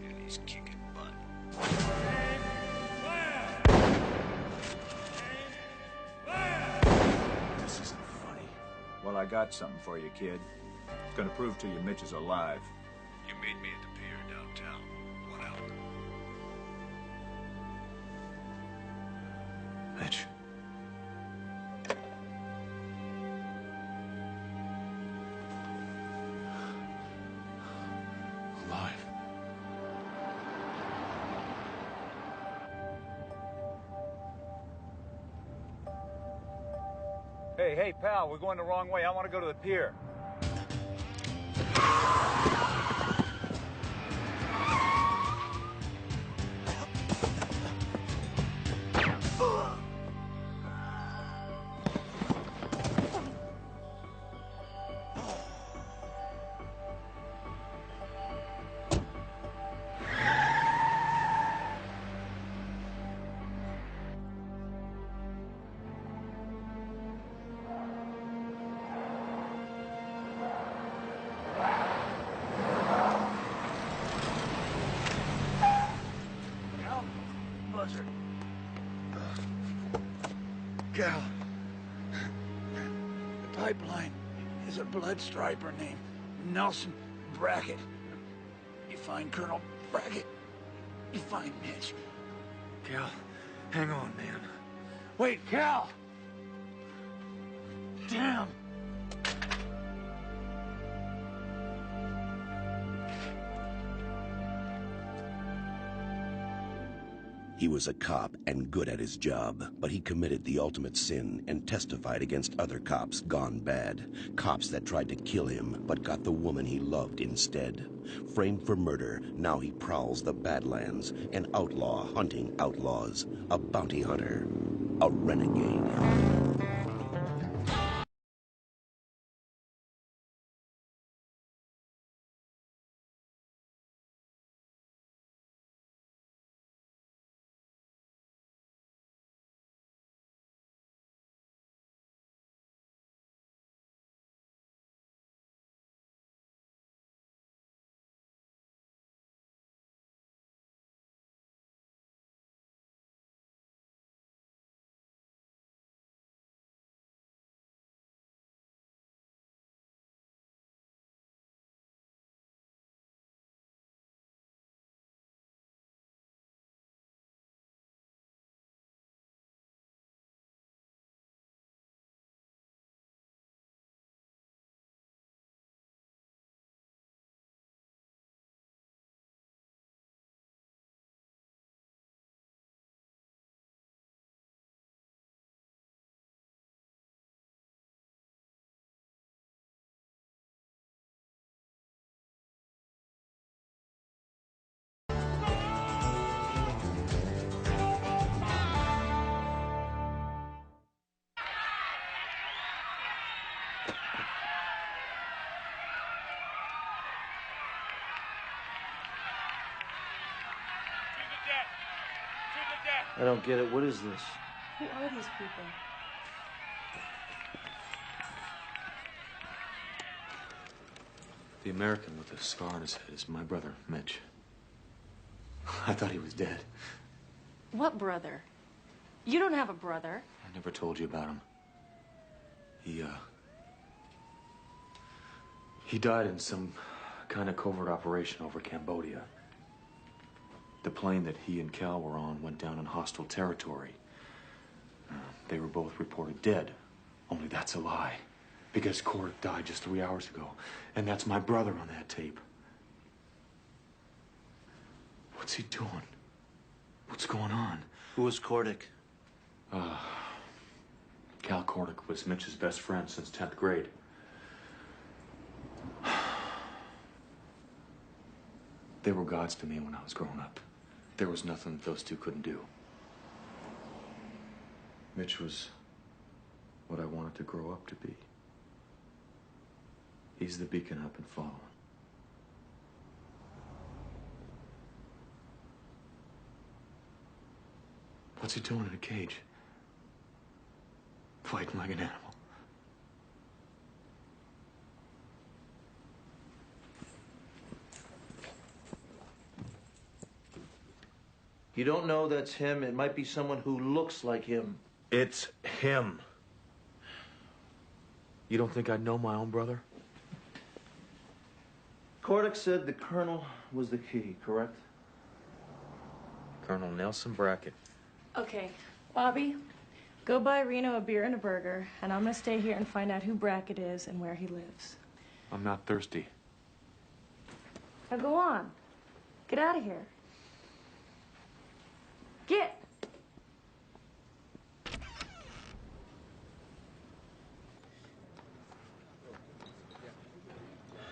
[SPEAKER 7] And he's kicking butt.
[SPEAKER 2] This isn't funny.
[SPEAKER 7] Well, I got something for you, kid. It's gonna prove to you Mitch is alive. You meet me at the pier downtown. 1 hour.
[SPEAKER 2] Mitch. Alive.
[SPEAKER 7] Hey, pal, we're going the wrong way. I want to go to the pier.
[SPEAKER 9] Cal. The pipeline is a blood striper named Nelson Brackett. You find Colonel Brackett, you find Mitch. Cal, hang on, man. Wait, Cal! Damn!
[SPEAKER 10] He was a cop and good at his job, but he committed the ultimate sin and testified against other cops gone bad. Cops that tried to kill him, but got the woman he loved instead. Framed for murder, now he prowls the Badlands, an outlaw hunting outlaws, a bounty hunter, a renegade.
[SPEAKER 4] I don't get it. What is this?
[SPEAKER 3] Who are these people?
[SPEAKER 2] The American with the scar on his head is my brother, Mitch. I thought he was dead.
[SPEAKER 3] What brother? You don't have a brother.
[SPEAKER 2] I never told you about him. He died in some kind of covert operation over Cambodia. The plane that he and Cal were on went down in hostile territory. They were both reported dead. Only that's a lie. Because Cordick died just 3 hours ago. And that's my brother on that tape. What's he doing? What's going on?
[SPEAKER 4] Who was Cordick?
[SPEAKER 2] Cal Cordick was Mitch's best friend since 10th grade. They were gods to me when I was growing up. There was nothing that those two couldn't do. Mitch was what I wanted to grow up to be. He's the beacon I've been following. What's he doing in a cage? Fighting like an animal.
[SPEAKER 4] You don't know that's him. It might be someone who looks like him.
[SPEAKER 2] It's him. You don't think I know my own brother?
[SPEAKER 4] Cordick said the colonel was the key, correct?
[SPEAKER 2] Colonel Nelson Brackett.
[SPEAKER 3] Okay, Bobby, go buy Reno a beer and a burger, and I'm gonna stay here and find out who Brackett is and where he lives.
[SPEAKER 2] I'm not thirsty.
[SPEAKER 3] Now go on. Get out of here. Get!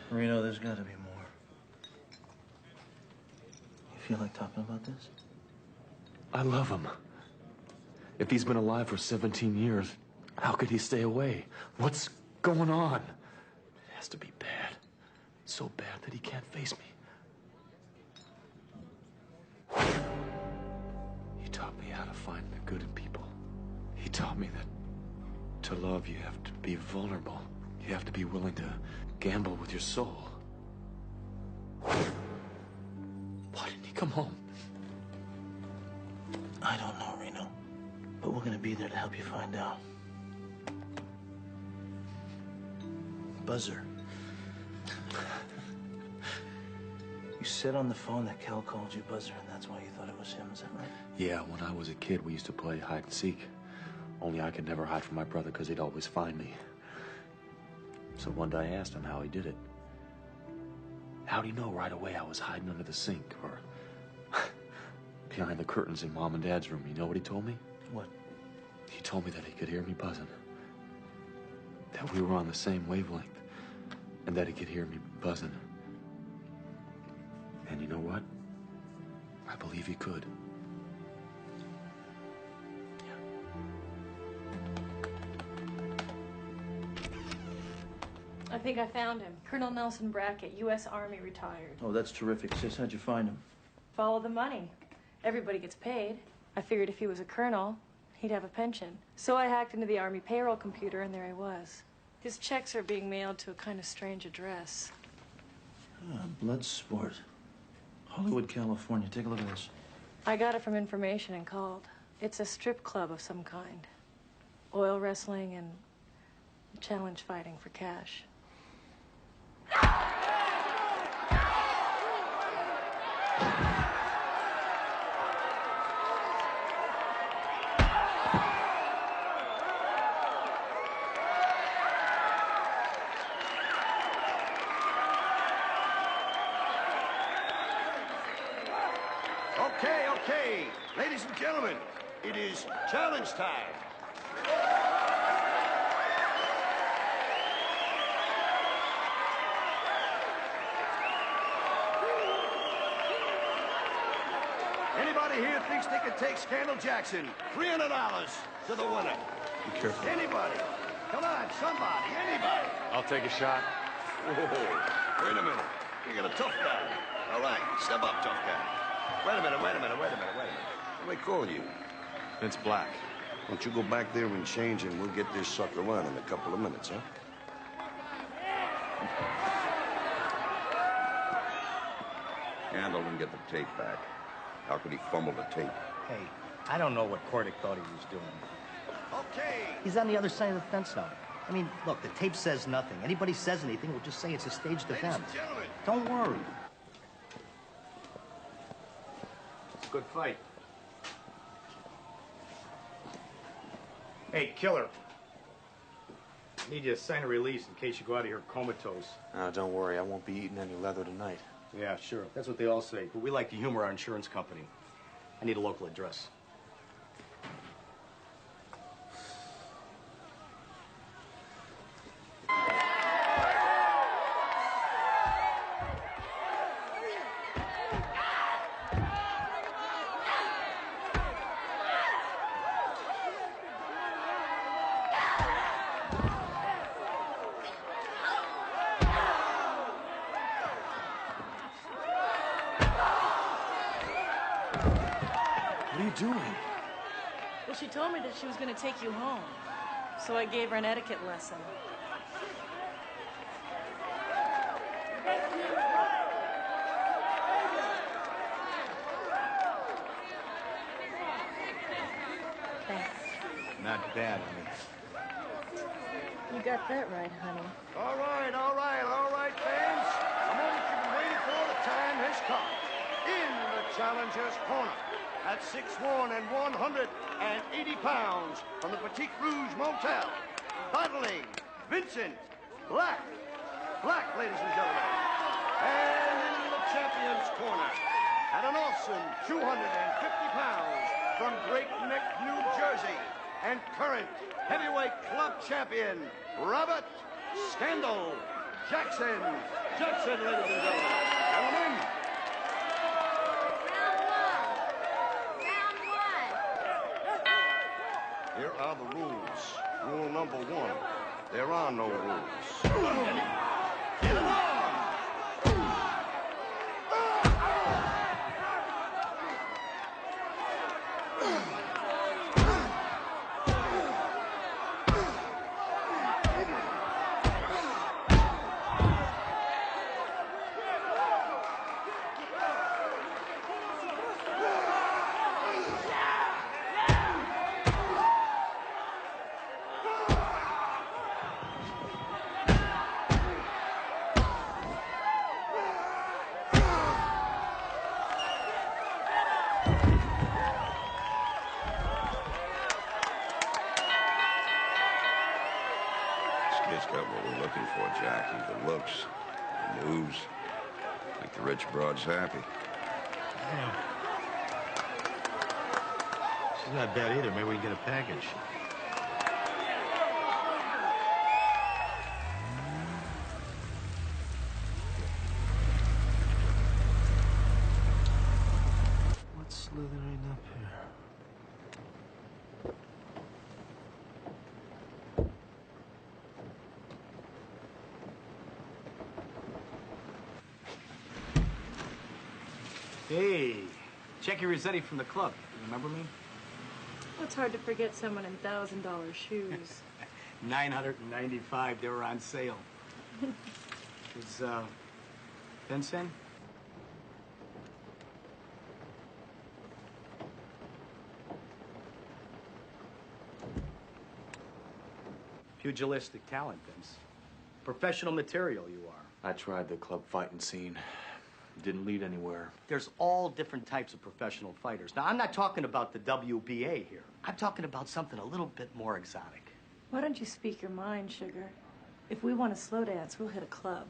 [SPEAKER 4] Reno, there's got to be more. You feel like talking about this?
[SPEAKER 2] I love him. If he's been alive for 17 years, how could he stay away? What's going on? It has to be bad. So bad that he can't face me. He taught me how to find the good in people. He taught me that to love, you have to be vulnerable. You have to be willing to gamble with your soul. Why didn't he come home?
[SPEAKER 4] I don't know, Reno. But we'll We're gonna be there to help you find out. Buzzer. You said on the phone that Cal called you Buzzer, and that's why you thought it was him, is that right?
[SPEAKER 2] Yeah, when I was a kid, we used to play hide and seek. Only I could never hide from my brother because he'd always find me. So one day I asked him how he did it. How'd he know right away I was hiding under the sink or behind the curtains in Mom and Dad's room? You know what he told me?
[SPEAKER 4] What?
[SPEAKER 2] He told me that he could hear me buzzing. That we were on the same wavelength. And that he could hear me buzzing. And you know what? I believe he could.
[SPEAKER 3] I think I found him. Colonel Nelson Brackett, U.S. Army, retired.
[SPEAKER 4] Oh, that's terrific, sis. How'd you find him?
[SPEAKER 3] Follow the money. Everybody gets paid. I figured if he was a colonel, he'd have a pension. So I hacked into the Army payroll computer, and there he was. His checks are being mailed to a kind of strange address.
[SPEAKER 4] Blood sport. Hollywood, California. Take a look at this.
[SPEAKER 3] I got it from information and called. It's a strip club of some kind. Oil wrestling and challenge fighting for cash.
[SPEAKER 10] Okay. Ladies and gentlemen, it is challenge time. Anybody here thinks they could take Scandal Jackson? $300 to the winner.
[SPEAKER 6] Be careful.
[SPEAKER 10] Anybody? Come on, somebody, anybody.
[SPEAKER 6] I'll take a shot.
[SPEAKER 10] Whoa, wait a minute. You got a tough guy. All right, step up, tough guy. Wait a minute. What do they call you?
[SPEAKER 2] It's Black.
[SPEAKER 10] Why don't you go back there and change, and we'll get this sucker on in a couple of minutes, huh? Handle and get the tape back. How could he fumble the tape?
[SPEAKER 11] Hey, I don't know what Cordick thought he was doing.
[SPEAKER 10] Okay.
[SPEAKER 11] He's on the other side of the fence now. I mean, look, the tape says nothing. Anybody says anything, we'll just say it's a staged event. Don't worry.
[SPEAKER 7] It's a good fight. Hey, killer. I need you to sign a release in case you go out of here comatose.
[SPEAKER 2] Don't worry, I won't be eating any leather tonight.
[SPEAKER 7] Yeah, sure. That's what they all say. But we like to humor our insurance company. I need a local address.
[SPEAKER 2] What are you doing?
[SPEAKER 3] Well, she told me that she was going to take you home. So I gave her an etiquette lesson. Thanks.
[SPEAKER 7] Not bad, honey.
[SPEAKER 3] You got that right, honey.
[SPEAKER 10] All right, fans. The moment you've been waiting for, the time has come. In the challenger's corner, at 6'1" and 180 pounds, from the Petite Rouge Motel, battling Vincent Black. Black, ladies and gentlemen. And in the champion's corner, at an awesome 250 pounds, from Great Neck, New Jersey, and current heavyweight club champion, Robert Scandal Jackson. Jackson, ladies and gentlemen. Gentlemen. Here are the rules. Rule number 1, there are no rules. Get it on!
[SPEAKER 12] we're looking for, Jackie. The looks, the moves. Make the rich broads happy.
[SPEAKER 11] Yeah. She's not bad either. Maybe we can get a package. What's slithering up here?
[SPEAKER 13] Hey, Jackie Rossetti from the club. You remember me?
[SPEAKER 3] It's hard to forget someone in $1,000 shoes.
[SPEAKER 13] 995. They were on sale. Is Vince in? Pugilistic talent, Vince. Professional material you are.
[SPEAKER 2] I tried the club fighting scene. Didn't lead anywhere.
[SPEAKER 13] There's all different types of professional fighters. Now, I'm not talking about the WBA here. I'm talking about something a little bit more exotic.
[SPEAKER 3] Why don't you speak your mind, Sugar? If we want to slow dance, we'll hit a club.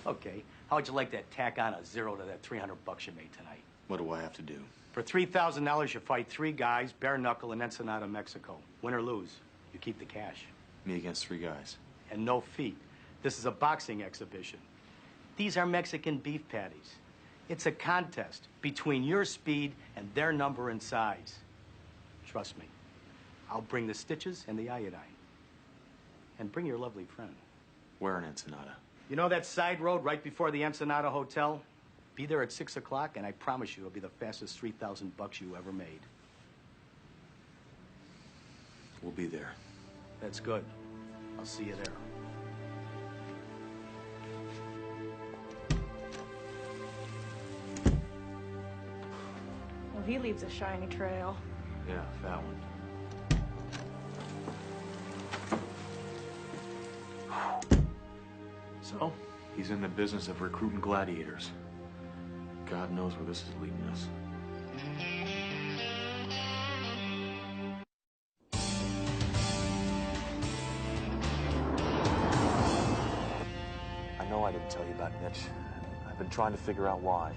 [SPEAKER 13] Okay. How would you like to tack on a zero to that $300 you made tonight?
[SPEAKER 2] What do I have to do?
[SPEAKER 13] For $3,000, you fight 3 guys, bare knuckle in Ensenada, Mexico. Win or lose, you keep the cash.
[SPEAKER 2] Me against 3 guys.
[SPEAKER 13] And no feet. This is a boxing exhibition. These are Mexican beef patties. It's a contest between your speed and their number and size. Trust me. I'll bring the stitches and the iodine. And bring your lovely friend.
[SPEAKER 2] Where in Ensenada?
[SPEAKER 13] You know that side road right before the Ensenada Hotel? Be there at 6 o'clock, and I promise you it'll be the fastest $3,000 you ever made.
[SPEAKER 2] We'll be there.
[SPEAKER 13] That's good. I'll see you there.
[SPEAKER 3] Well, he leaves a shiny trail.
[SPEAKER 2] Yeah, that one. So, he's in the business of recruiting gladiators. God knows where this is leading us. I know I didn't tell you about Mitch. I've been trying to figure out why.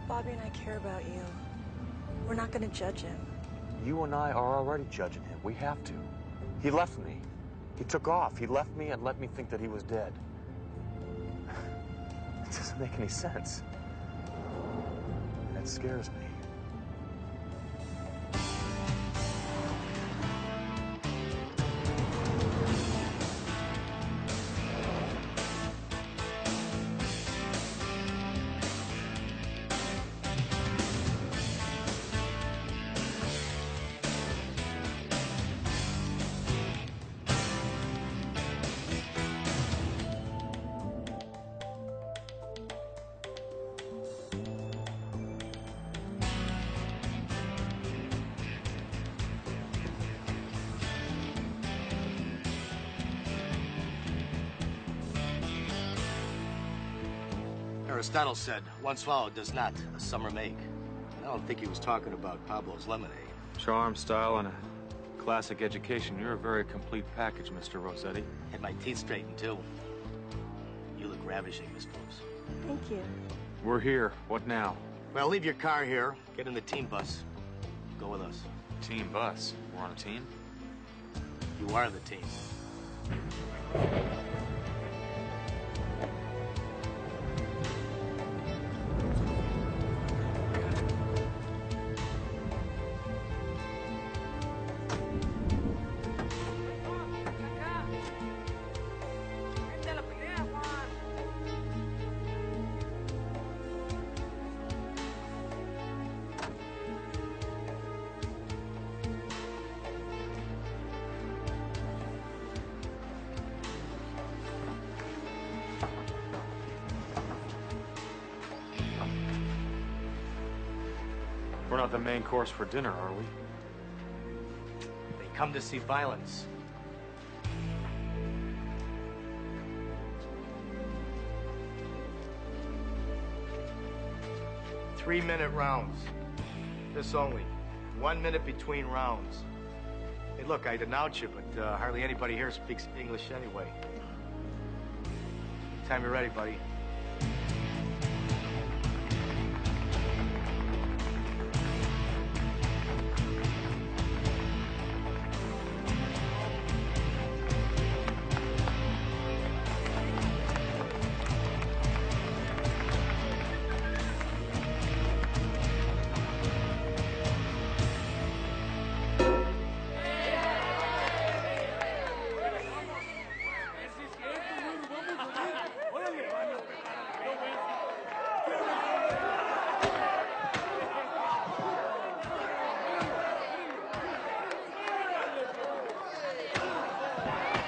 [SPEAKER 3] Bobby and I care about you. We're not going to judge him.
[SPEAKER 2] You and I are already judging him. We have to. He left me. He took off. He left me and let me think that he was dead. It doesn't make any sense. That scares me.
[SPEAKER 11] Aristotle said, one swallow does not a summer make. I don't think he was talking about Pablo's lemonade.
[SPEAKER 2] Charm, style, and a classic education. You're a very complete package, Mr. Rossetti.
[SPEAKER 11] Had my teeth straightened, too. You look ravishing, Miss Phillips.
[SPEAKER 3] Thank you.
[SPEAKER 2] We're here. What now?
[SPEAKER 11] Well, leave your car here. Get in the team bus. Go with us.
[SPEAKER 2] Team bus. We're on a team?
[SPEAKER 11] You are the team.
[SPEAKER 2] We're not the main course for dinner, are we?
[SPEAKER 11] They come to see violence. Three-minute rounds. This only. 1 minute between rounds. At
[SPEAKER 13] look, I'd announce you, but hardly anybody here speaks English anyway. Anytime you're ready, buddy.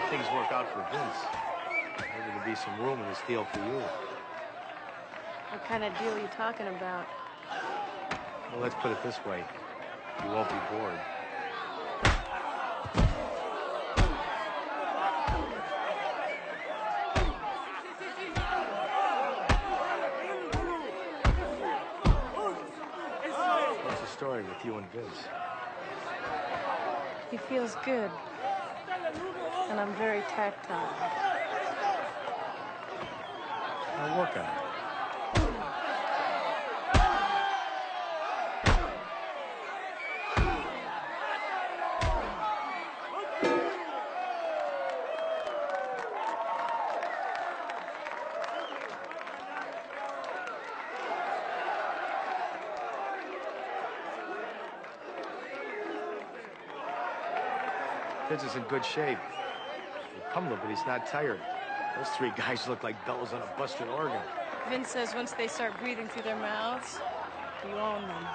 [SPEAKER 13] Things work out for Vince. Maybe there'll be some room in this deal for you.
[SPEAKER 3] What kind of deal are you talking about?
[SPEAKER 13] Well, let's put it this way. You won't be bored. What's the story with you and Vince?
[SPEAKER 3] He feels good. And I'm very tactile.
[SPEAKER 13] I'll work on it. Vince is in good shape. He's cumbered, but he's not tired. Those three guys look like bells on a busted organ.
[SPEAKER 3] Vince says once they start breathing through their mouths, you own them.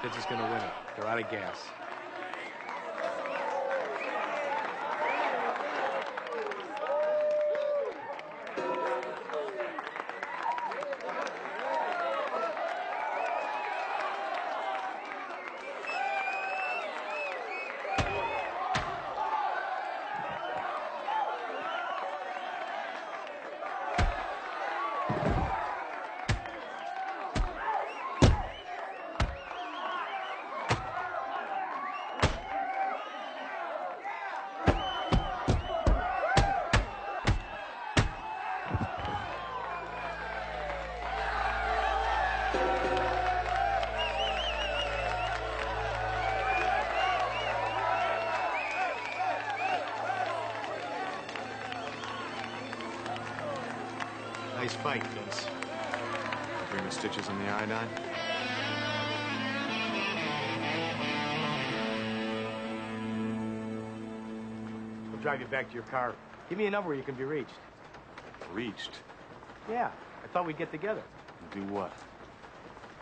[SPEAKER 13] Vince is gonna win it. They're out of gas. Nice fight, Vince.
[SPEAKER 2] Bring the stitches on the iodine?
[SPEAKER 13] We'll drive you back to your car. Give me a number where you can be reached.
[SPEAKER 2] Reached?
[SPEAKER 13] Yeah, I thought we'd get together.
[SPEAKER 2] Do what?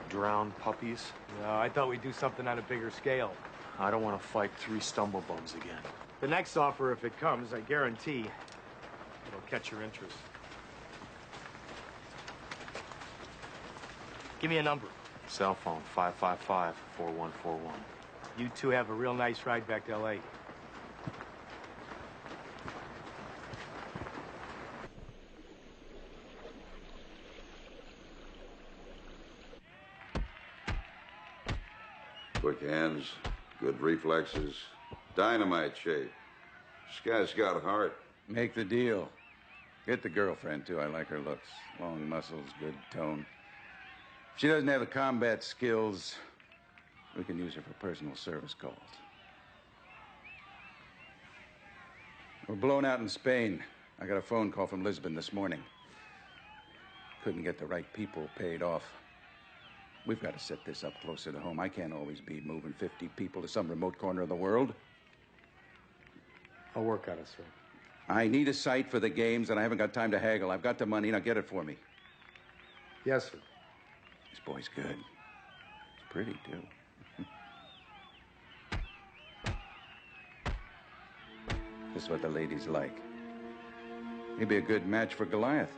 [SPEAKER 2] Drown puppies?
[SPEAKER 13] No, I thought we'd do something on a bigger scale.
[SPEAKER 2] I don't want to fight three stumblebums again.
[SPEAKER 13] The next offer, if it comes, I guarantee it'll catch your interest. Give me a number.
[SPEAKER 2] Cell phone, 555-4141.
[SPEAKER 13] You two have a real nice ride back to L.A.
[SPEAKER 12] Quick hands, good reflexes, dynamite shape. This guy's got heart.
[SPEAKER 8] Make the deal. Get the girlfriend, too. I like her looks. Long muscles, good tone. If she doesn't have the combat skills, we can use her for personal service calls. We're blown out in Spain. I got a phone call from Lisbon this morning. Couldn't get the right people paid off. We've got to set this up closer to home. I can't always be moving 50 people to some remote corner of the world.
[SPEAKER 6] I'll work on it, sir.
[SPEAKER 8] I need a site for the games, and I haven't got time to haggle. I've got the money. Now get it for me.
[SPEAKER 6] Yes, sir.
[SPEAKER 8] This boy's good. He's pretty, too. This is what the ladies like. He'd be a good match for Goliath.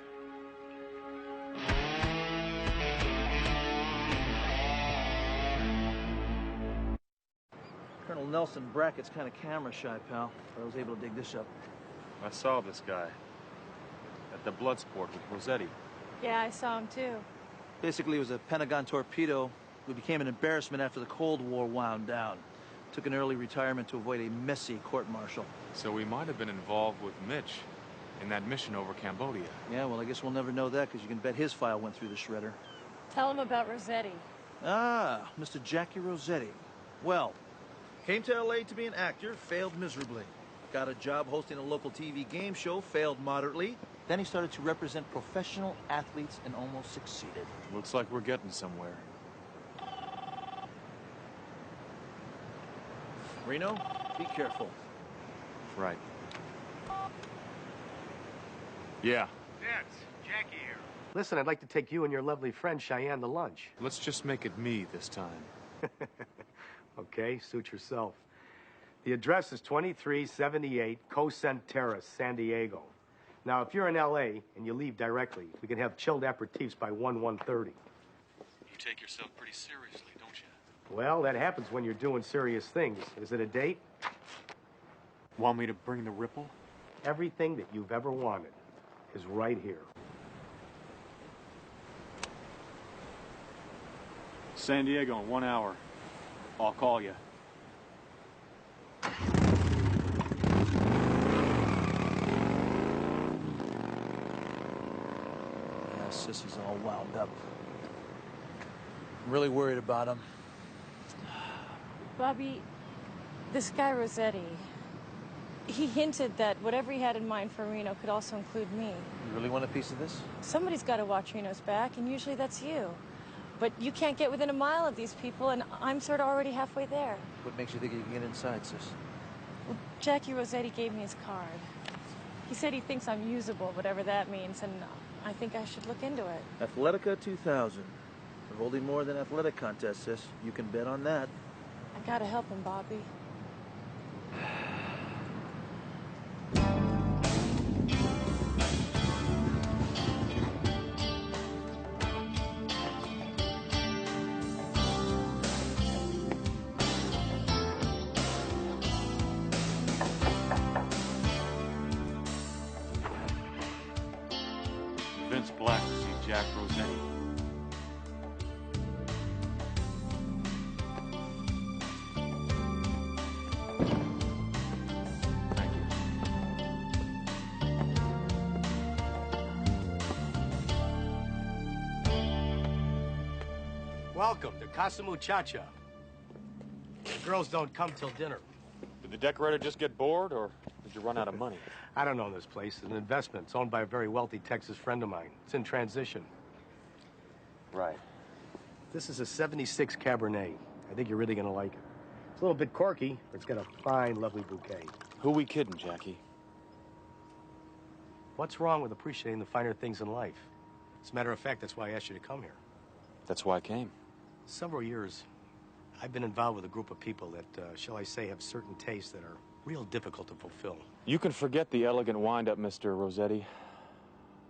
[SPEAKER 4] Colonel Nelson Brackett's kind of camera shy, pal. But I was able to dig this up.
[SPEAKER 2] I saw this guy at the blood sport with Rossetti.
[SPEAKER 3] Yeah, I saw him too.
[SPEAKER 4] Basically, it was a Pentagon torpedo who became an embarrassment after the Cold War wound down. Took an early retirement to avoid a messy court-martial.
[SPEAKER 14] So he might have been involved with Mitch in that mission over Cambodia.
[SPEAKER 4] Yeah, well, I guess we'll never know that because you can bet his file went through the shredder.
[SPEAKER 3] Tell him about Rossetti.
[SPEAKER 4] Ah, Mr. Jackie Rossetti. Well, came to L.A. to be an actor, failed miserably. Got a job hosting a local TV game show, failed moderately. Then he started to represent professional athletes and almost succeeded.
[SPEAKER 14] Looks like we're getting somewhere.
[SPEAKER 4] Reno, be careful.
[SPEAKER 14] Right. Yeah.
[SPEAKER 13] That's Jackie here. Listen, I'd like to take you and your lovely friend Cheyenne to lunch.
[SPEAKER 14] Let's just make it me this time.
[SPEAKER 13] Okay, suit yourself. The address is 2378 Cosent Terrace, San Diego. Now, if you're in L.A. and you leave directly, we can have chilled aperitifs by 1:30.
[SPEAKER 14] You take yourself pretty seriously, don't you?
[SPEAKER 13] Well, that happens when you're doing serious things. Is it a date?
[SPEAKER 14] Want me to bring the ripple?
[SPEAKER 13] Everything that you've ever wanted is right here.
[SPEAKER 14] San Diego in 1 hour. I'll call you.
[SPEAKER 4] Yeah, Sissy's all wound up. I'm really worried about him.
[SPEAKER 3] Bobby, this guy Rossetti, he hinted that whatever he had in mind for Reno could also include me.
[SPEAKER 4] You really want a piece of this?
[SPEAKER 3] Somebody's got to watch Reno's back, and usually that's you. But you can't get within a mile of these people, and I'm sort of already halfway there.
[SPEAKER 4] What makes you think you can get inside, sis?
[SPEAKER 3] Well, Jackie Rossetti gave me his card. He said he thinks I'm usable, whatever that means, and I think I should look into it.
[SPEAKER 4] Athletica 2000. They're holding more than athletic contests, sis. You can bet on that.
[SPEAKER 3] I gotta help him, Bobby.
[SPEAKER 14] Vince Black to see Jack Rossetti.
[SPEAKER 13] Welcome to Casa Muchacha. The girls don't come till dinner.
[SPEAKER 14] Did the decorator just get bored, or did you run out of money?
[SPEAKER 13] I don't know this place. It's an investment. It's owned by a very wealthy Texas friend of mine. It's in transition.
[SPEAKER 14] Right.
[SPEAKER 13] This is a 76 Cabernet. I think you're really going to like it. It's a little bit corky, but it's got a fine, lovely bouquet.
[SPEAKER 14] Who we kidding, Jackie?
[SPEAKER 13] What's wrong with appreciating the finer things in life? As a matter of fact, that's why I asked you to come here.
[SPEAKER 14] That's why I came.
[SPEAKER 13] Several years, I've been involved with a group of people that, shall I say, have certain tastes that are real difficult to fulfill.
[SPEAKER 14] You can forget the elegant wind-up, Mr. Rossetti.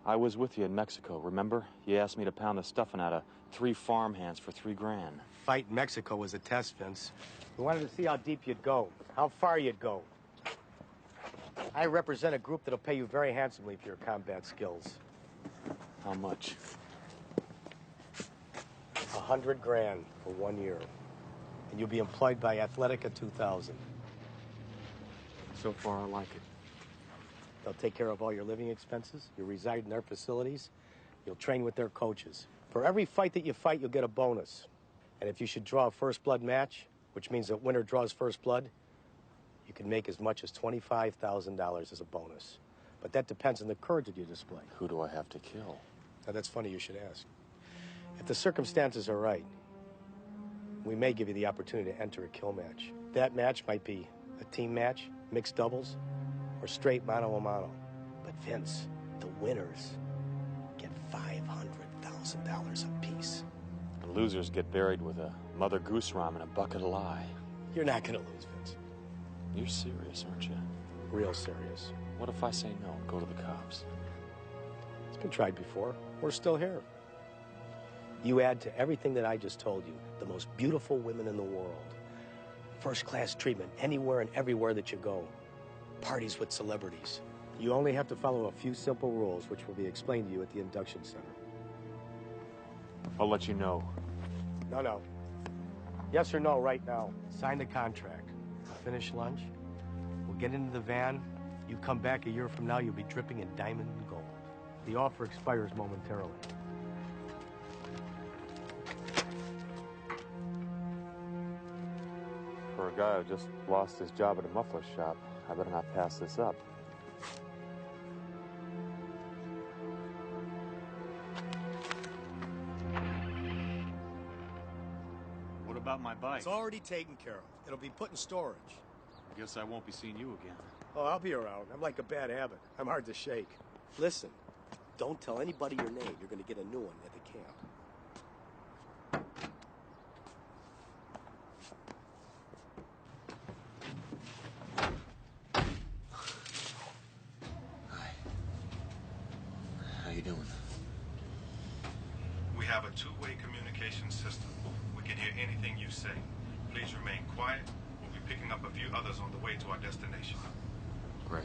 [SPEAKER 14] I was with you in Mexico, remember? You asked me to pound the stuffing out of 3 farmhands for $3 grand.
[SPEAKER 13] Fight Mexico was a test, Vince. We wanted to see how deep you'd go, how far you'd go. I represent a group that'll pay you very handsomely for your combat skills.
[SPEAKER 14] How much?
[SPEAKER 13] 100 grand for 1 year. And you'll be employed by Athletica 2000.
[SPEAKER 14] So far, I like it.
[SPEAKER 13] They'll take care of all your living expenses. You'll reside in their facilities. You'll train with their coaches. For every fight that you fight, you'll get a bonus. And if you should draw a first blood match, which means that winner draws first blood, you can make as much as $25,000 as a bonus. But that depends on the courage that you display.
[SPEAKER 14] Who do I have to kill?
[SPEAKER 13] Now, that's funny you should ask. If the circumstances are right, we may give you the opportunity to enter a kill match. That match might be a team match, mixed doubles, or straight mano-a-mano. But Vince, the winners get $500,000 apiece.
[SPEAKER 14] The losers get buried with a Mother Goose rum and a bucket of lye.
[SPEAKER 13] You're not gonna lose, Vince.
[SPEAKER 14] You're serious, aren't you?
[SPEAKER 13] Real serious.
[SPEAKER 14] What if I say no and go to the cops?
[SPEAKER 13] It's been tried before. We're still here. You add to everything that I just told you, the most beautiful women in the world. First-class treatment anywhere and everywhere that you go. Parties with celebrities. You only have to follow a few simple rules, which will be explained to you at the induction center.
[SPEAKER 14] I'll let you know.
[SPEAKER 13] No. Yes or no right now. Sign the contract. Finish lunch. We'll get into the van. You come back a year from now, you'll be dripping in diamond and gold. The offer expires momentarily.
[SPEAKER 14] For a guy who just lost his job at a muffler shop, I better not pass this up.
[SPEAKER 2] What about my bike?
[SPEAKER 13] It's already taken care of. It'll be put in storage.
[SPEAKER 2] I guess I won't be seeing you again.
[SPEAKER 13] Oh, I'll be around. I'm like a bad habit. I'm hard to shake. Listen, don't tell anybody your name. You're going to get a new one at the camp.
[SPEAKER 2] How you doing?
[SPEAKER 15] We have a two-way communication system. We can hear anything you say. Please remain quiet. We'll be picking up a few others on the way to our destination.
[SPEAKER 2] Great.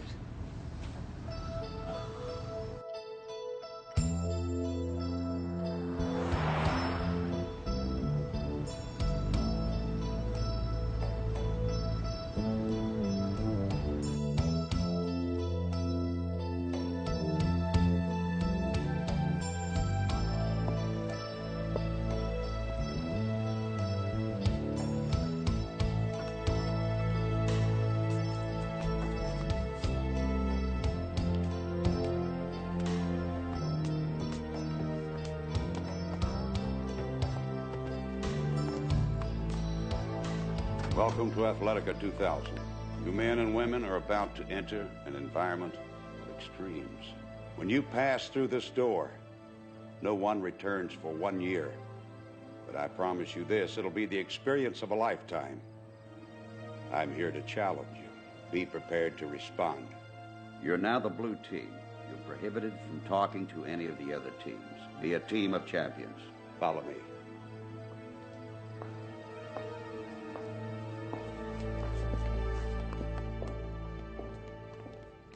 [SPEAKER 8] Welcome to Athletica 2000. You men and women are about to enter an environment of extremes. When you pass through this door, no one returns for 1 year. But I promise you this, it'll be the experience of a lifetime. I'm here to challenge you. Be prepared to respond.
[SPEAKER 16] You're now the blue team. You're prohibited from talking to any of the other teams. Be a team of champions.
[SPEAKER 8] Follow me.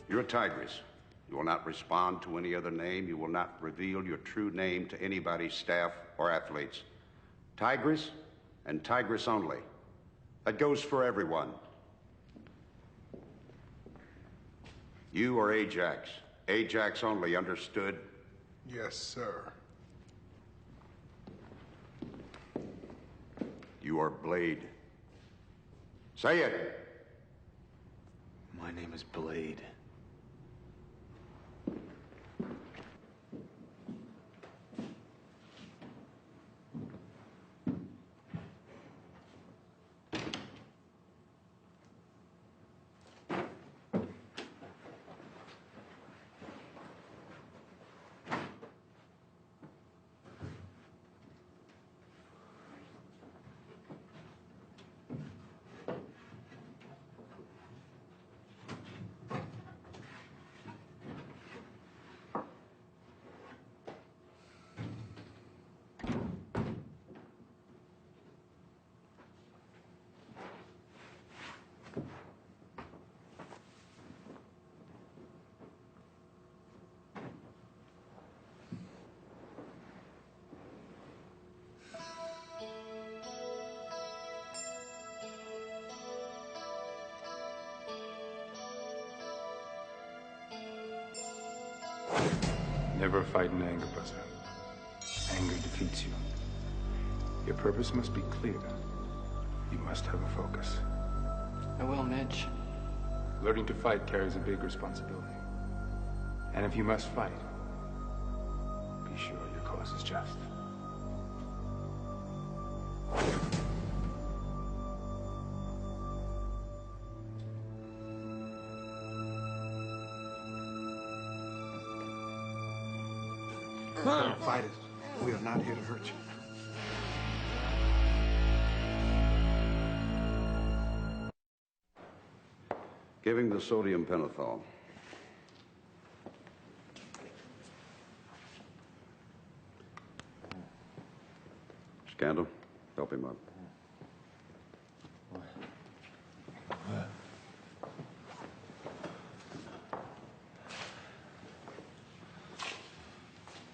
[SPEAKER 8] You're a Tigress. You will not respond to any other name. You will not reveal your true name to anybody, staff, or athletes. Tigress and Tigress only. That goes for everyone. You are Ajax. Ajax only, understood?
[SPEAKER 15] Yes, sir.
[SPEAKER 8] You are Blade. Say it.
[SPEAKER 2] My name is Blade.
[SPEAKER 15] Never fight in anger, brother. Anger defeats you. Your purpose must be clear. You must have a focus.
[SPEAKER 17] I will, Mitch.
[SPEAKER 15] Learning to fight carries a big responsibility. And if you must fight, be sure your cause is just.
[SPEAKER 9] Don't fight it. We are not here to hurt you.
[SPEAKER 8] Giving the sodium pentothal. Scandal, help him up.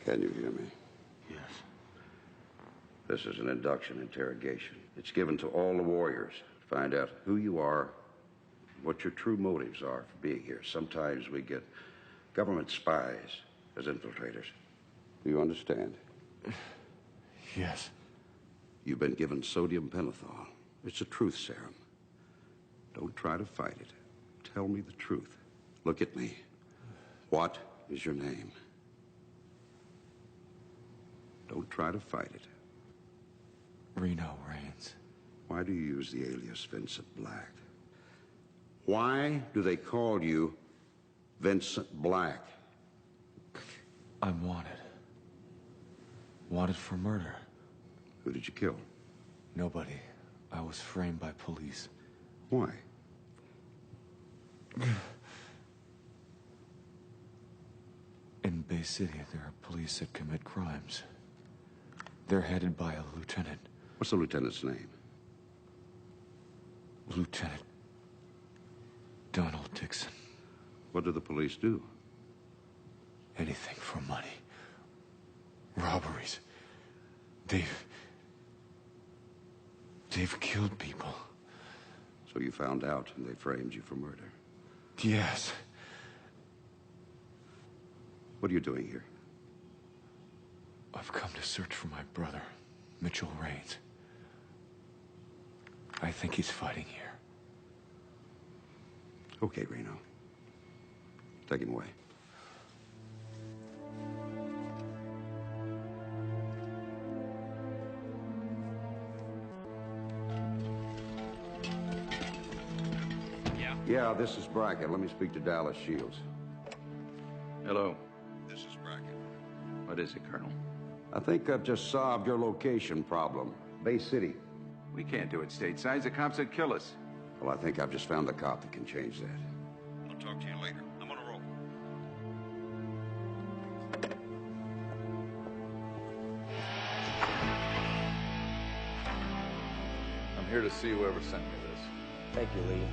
[SPEAKER 8] Can you hear me?
[SPEAKER 7] Yes.
[SPEAKER 8] This is an induction interrogation. It's given to all the warriors to find out who you are, what your true motives are for being here. Sometimes we get government spies as infiltrators. Do you understand?
[SPEAKER 7] Yes.
[SPEAKER 8] You've been given sodium pentothal. It's a truth serum. Don't try to fight it. Tell me the truth. Look at me. What is your name? Don't try to fight it.
[SPEAKER 7] Reno Raines.
[SPEAKER 8] Why do you use the alias Vincent Black? Why do they call you Vincent Black?
[SPEAKER 7] I'm wanted. Wanted for murder.
[SPEAKER 8] Who did you kill?
[SPEAKER 7] Nobody. I was framed by police.
[SPEAKER 8] Why?
[SPEAKER 7] In Bay City, there are police that commit crimes. They're headed by a lieutenant.
[SPEAKER 8] What's the lieutenant's name?
[SPEAKER 7] Lieutenant Donald Dixon.
[SPEAKER 8] What do the police do?
[SPEAKER 7] Anything for money. Robberies. They've killed people.
[SPEAKER 8] So you found out and they framed you for murder?
[SPEAKER 7] Yes.
[SPEAKER 8] What are you doing here?
[SPEAKER 7] I've come to search for my brother, Mitchell Raines. I think he's fighting here.
[SPEAKER 8] Okay, Reno. Take him away. Yeah, this is Brackett. Let me speak to Dallas Shields.
[SPEAKER 18] Hello.
[SPEAKER 8] This is Brackett.
[SPEAKER 18] What is it, Colonel?
[SPEAKER 8] I think I've just solved your location problem. Bay City.
[SPEAKER 18] We can't do it stateside. The cops would kill us.
[SPEAKER 8] Well, I think I've just found a cop that can change that. I'll talk to you later. I'm on a roll.
[SPEAKER 15] I'm here to see whoever sent me this.
[SPEAKER 11] Thank you, Lee.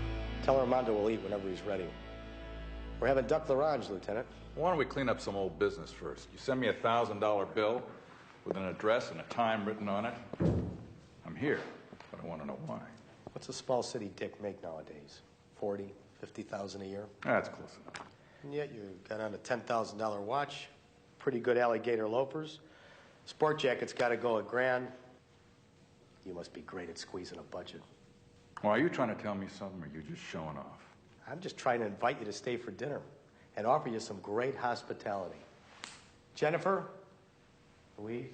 [SPEAKER 11] Tell Armando we'll eat whenever he's ready. We're having duck l'orange, Lieutenant.
[SPEAKER 15] Why don't we clean up some old business first? You send me a $1,000 bill with an address and a time written on it. I'm here, but I want to know why.
[SPEAKER 11] What's a small city dick make nowadays? 40, 50,000 a year?
[SPEAKER 15] That's close enough.
[SPEAKER 11] And yet you got on a $10,000 watch, pretty good alligator loafers. Sport jacket's got to go $1,000. You must be great at squeezing a budget.
[SPEAKER 15] Well, are you trying to tell me something, or are you just showing off?
[SPEAKER 11] I'm just trying to invite you to stay for dinner and offer you some great hospitality. Jennifer? Louise?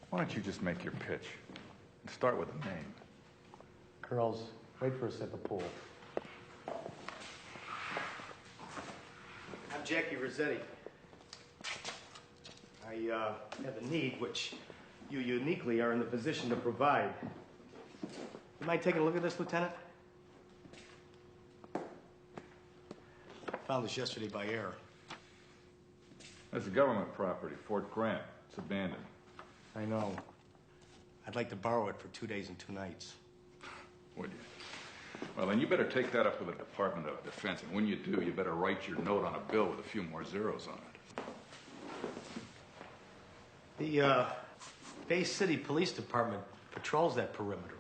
[SPEAKER 15] Why don't you just make your pitch and start with a name?
[SPEAKER 11] Girls, wait for us at the pool. I'm Jackie Rossetti. I have a need which you uniquely are in the position to provide. You mind taking a look at this, Lieutenant? Found this yesterday by error.
[SPEAKER 15] That's a government property, Fort Grant. It's abandoned.
[SPEAKER 11] I know. I'd like to borrow it for 2 days and 2 nights.
[SPEAKER 15] Would you? Well, then you better take that up with the Department of Defense, and when you do, you better write your note on a bill with a few more zeros on it.
[SPEAKER 11] The Bay City Police Department patrols that perimeter.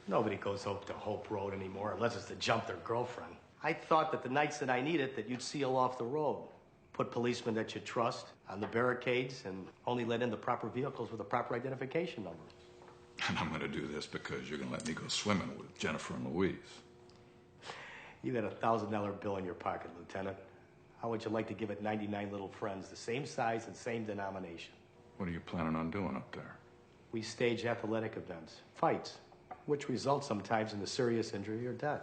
[SPEAKER 11] Nobody goes out to Hope Road anymore unless it's to jump their girlfriend. I thought that the nights that I need it, that you'd seal off the road. Put policemen that you trust on the barricades and only let in the proper vehicles with a proper identification number.
[SPEAKER 15] And I'm going to do this because you're going to let me go swimming with Jennifer and Louise.
[SPEAKER 11] You got a $1,000 bill in your pocket, Lieutenant. How would you like to give it 99 little friends, the same size and same denomination?
[SPEAKER 15] What are you planning on doing up there?
[SPEAKER 11] We stage athletic events, fights, which result sometimes in a serious injury or death.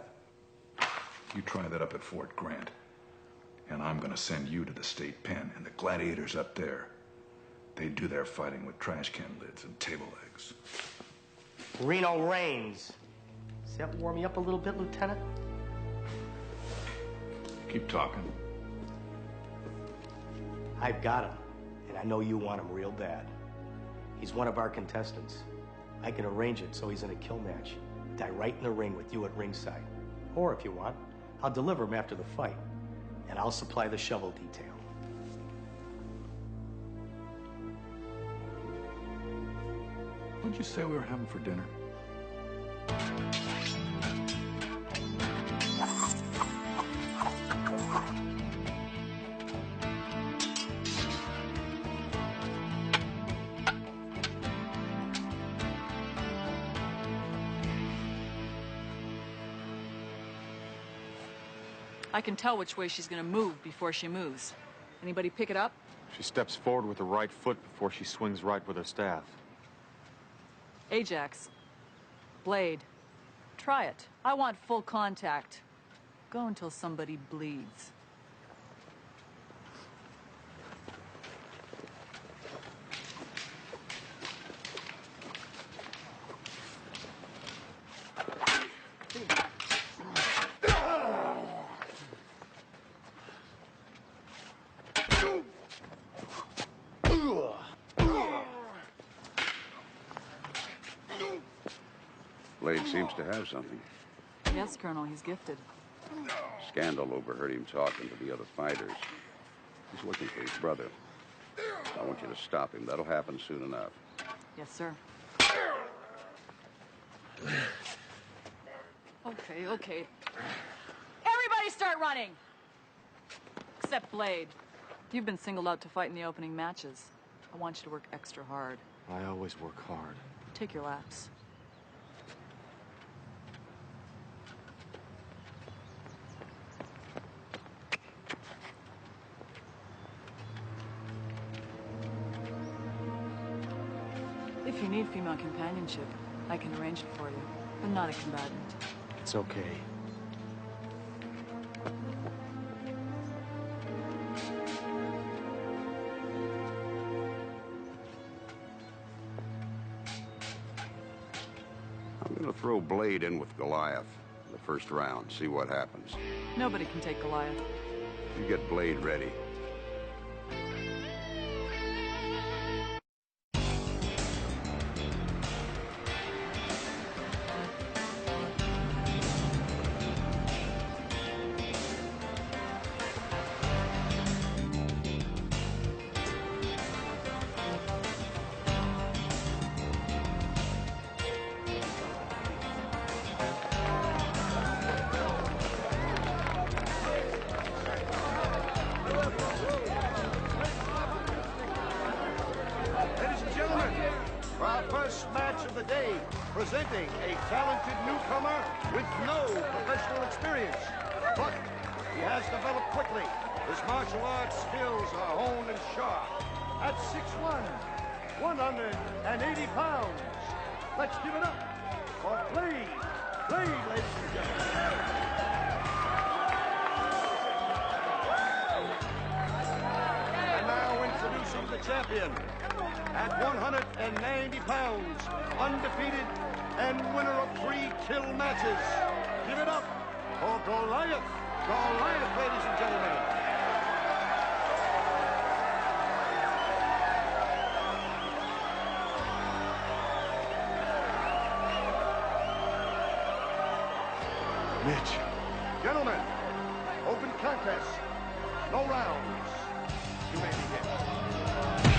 [SPEAKER 15] You try that up at Fort Grant, and I'm gonna send you to the state pen. And the gladiators up there, they do their fighting with trash can lids and table legs.
[SPEAKER 11] Reno Reigns. Does that warm me up a little bit, Lieutenant?
[SPEAKER 15] Keep talking.
[SPEAKER 11] I've got him, and I know you want him real bad. He's one of our contestants. I can arrange it so he's in a kill match. Die right in the ring with you at ringside. Or if you want, I'll deliver him after the fight, and I'll supply the shovel detail.
[SPEAKER 15] What'd you say we were having for dinner?
[SPEAKER 1] I can tell which way she's gonna move before she moves. Anybody pick it up?
[SPEAKER 14] She steps forward with her right foot before she swings right with her staff.
[SPEAKER 1] Ajax. Blade. Try it. I want full contact. Go until somebody bleeds.
[SPEAKER 8] Blade seems to have something.
[SPEAKER 1] Yes, Colonel, he's gifted.
[SPEAKER 8] Scandal overheard him talking to the other fighters. He's looking for his brother. I want you to stop him. That'll happen soon enough.
[SPEAKER 1] Yes, sir. Okay. Everybody start running! Except Blade. You've been singled out to fight in the opening matches. I want you to work extra hard.
[SPEAKER 14] I always work hard.
[SPEAKER 1] Take your laps. If you need female companionship, I can arrange it for you, but not a combatant.
[SPEAKER 14] It's okay.
[SPEAKER 8] I'm going to throw Blade in with Goliath in the first round, see what happens.
[SPEAKER 1] Nobody can take Goliath.
[SPEAKER 8] You get Blade ready.
[SPEAKER 19] Ladies and gentlemen, for our first match of the day, presenting a talented newcomer with no professional experience. But he has developed quickly. His martial arts skills are honed and sharp. At 6'1", 180 pounds. Let's give it up for Blade. Blade, ladies and gentlemen. And now introducing the champion. At 190 pounds, undefeated and winner of 3 kill matches. Give it up for Goliath. Goliath, ladies and gentlemen.
[SPEAKER 15] Mitch.
[SPEAKER 19] Gentlemen, open contest. No rounds. You may begin.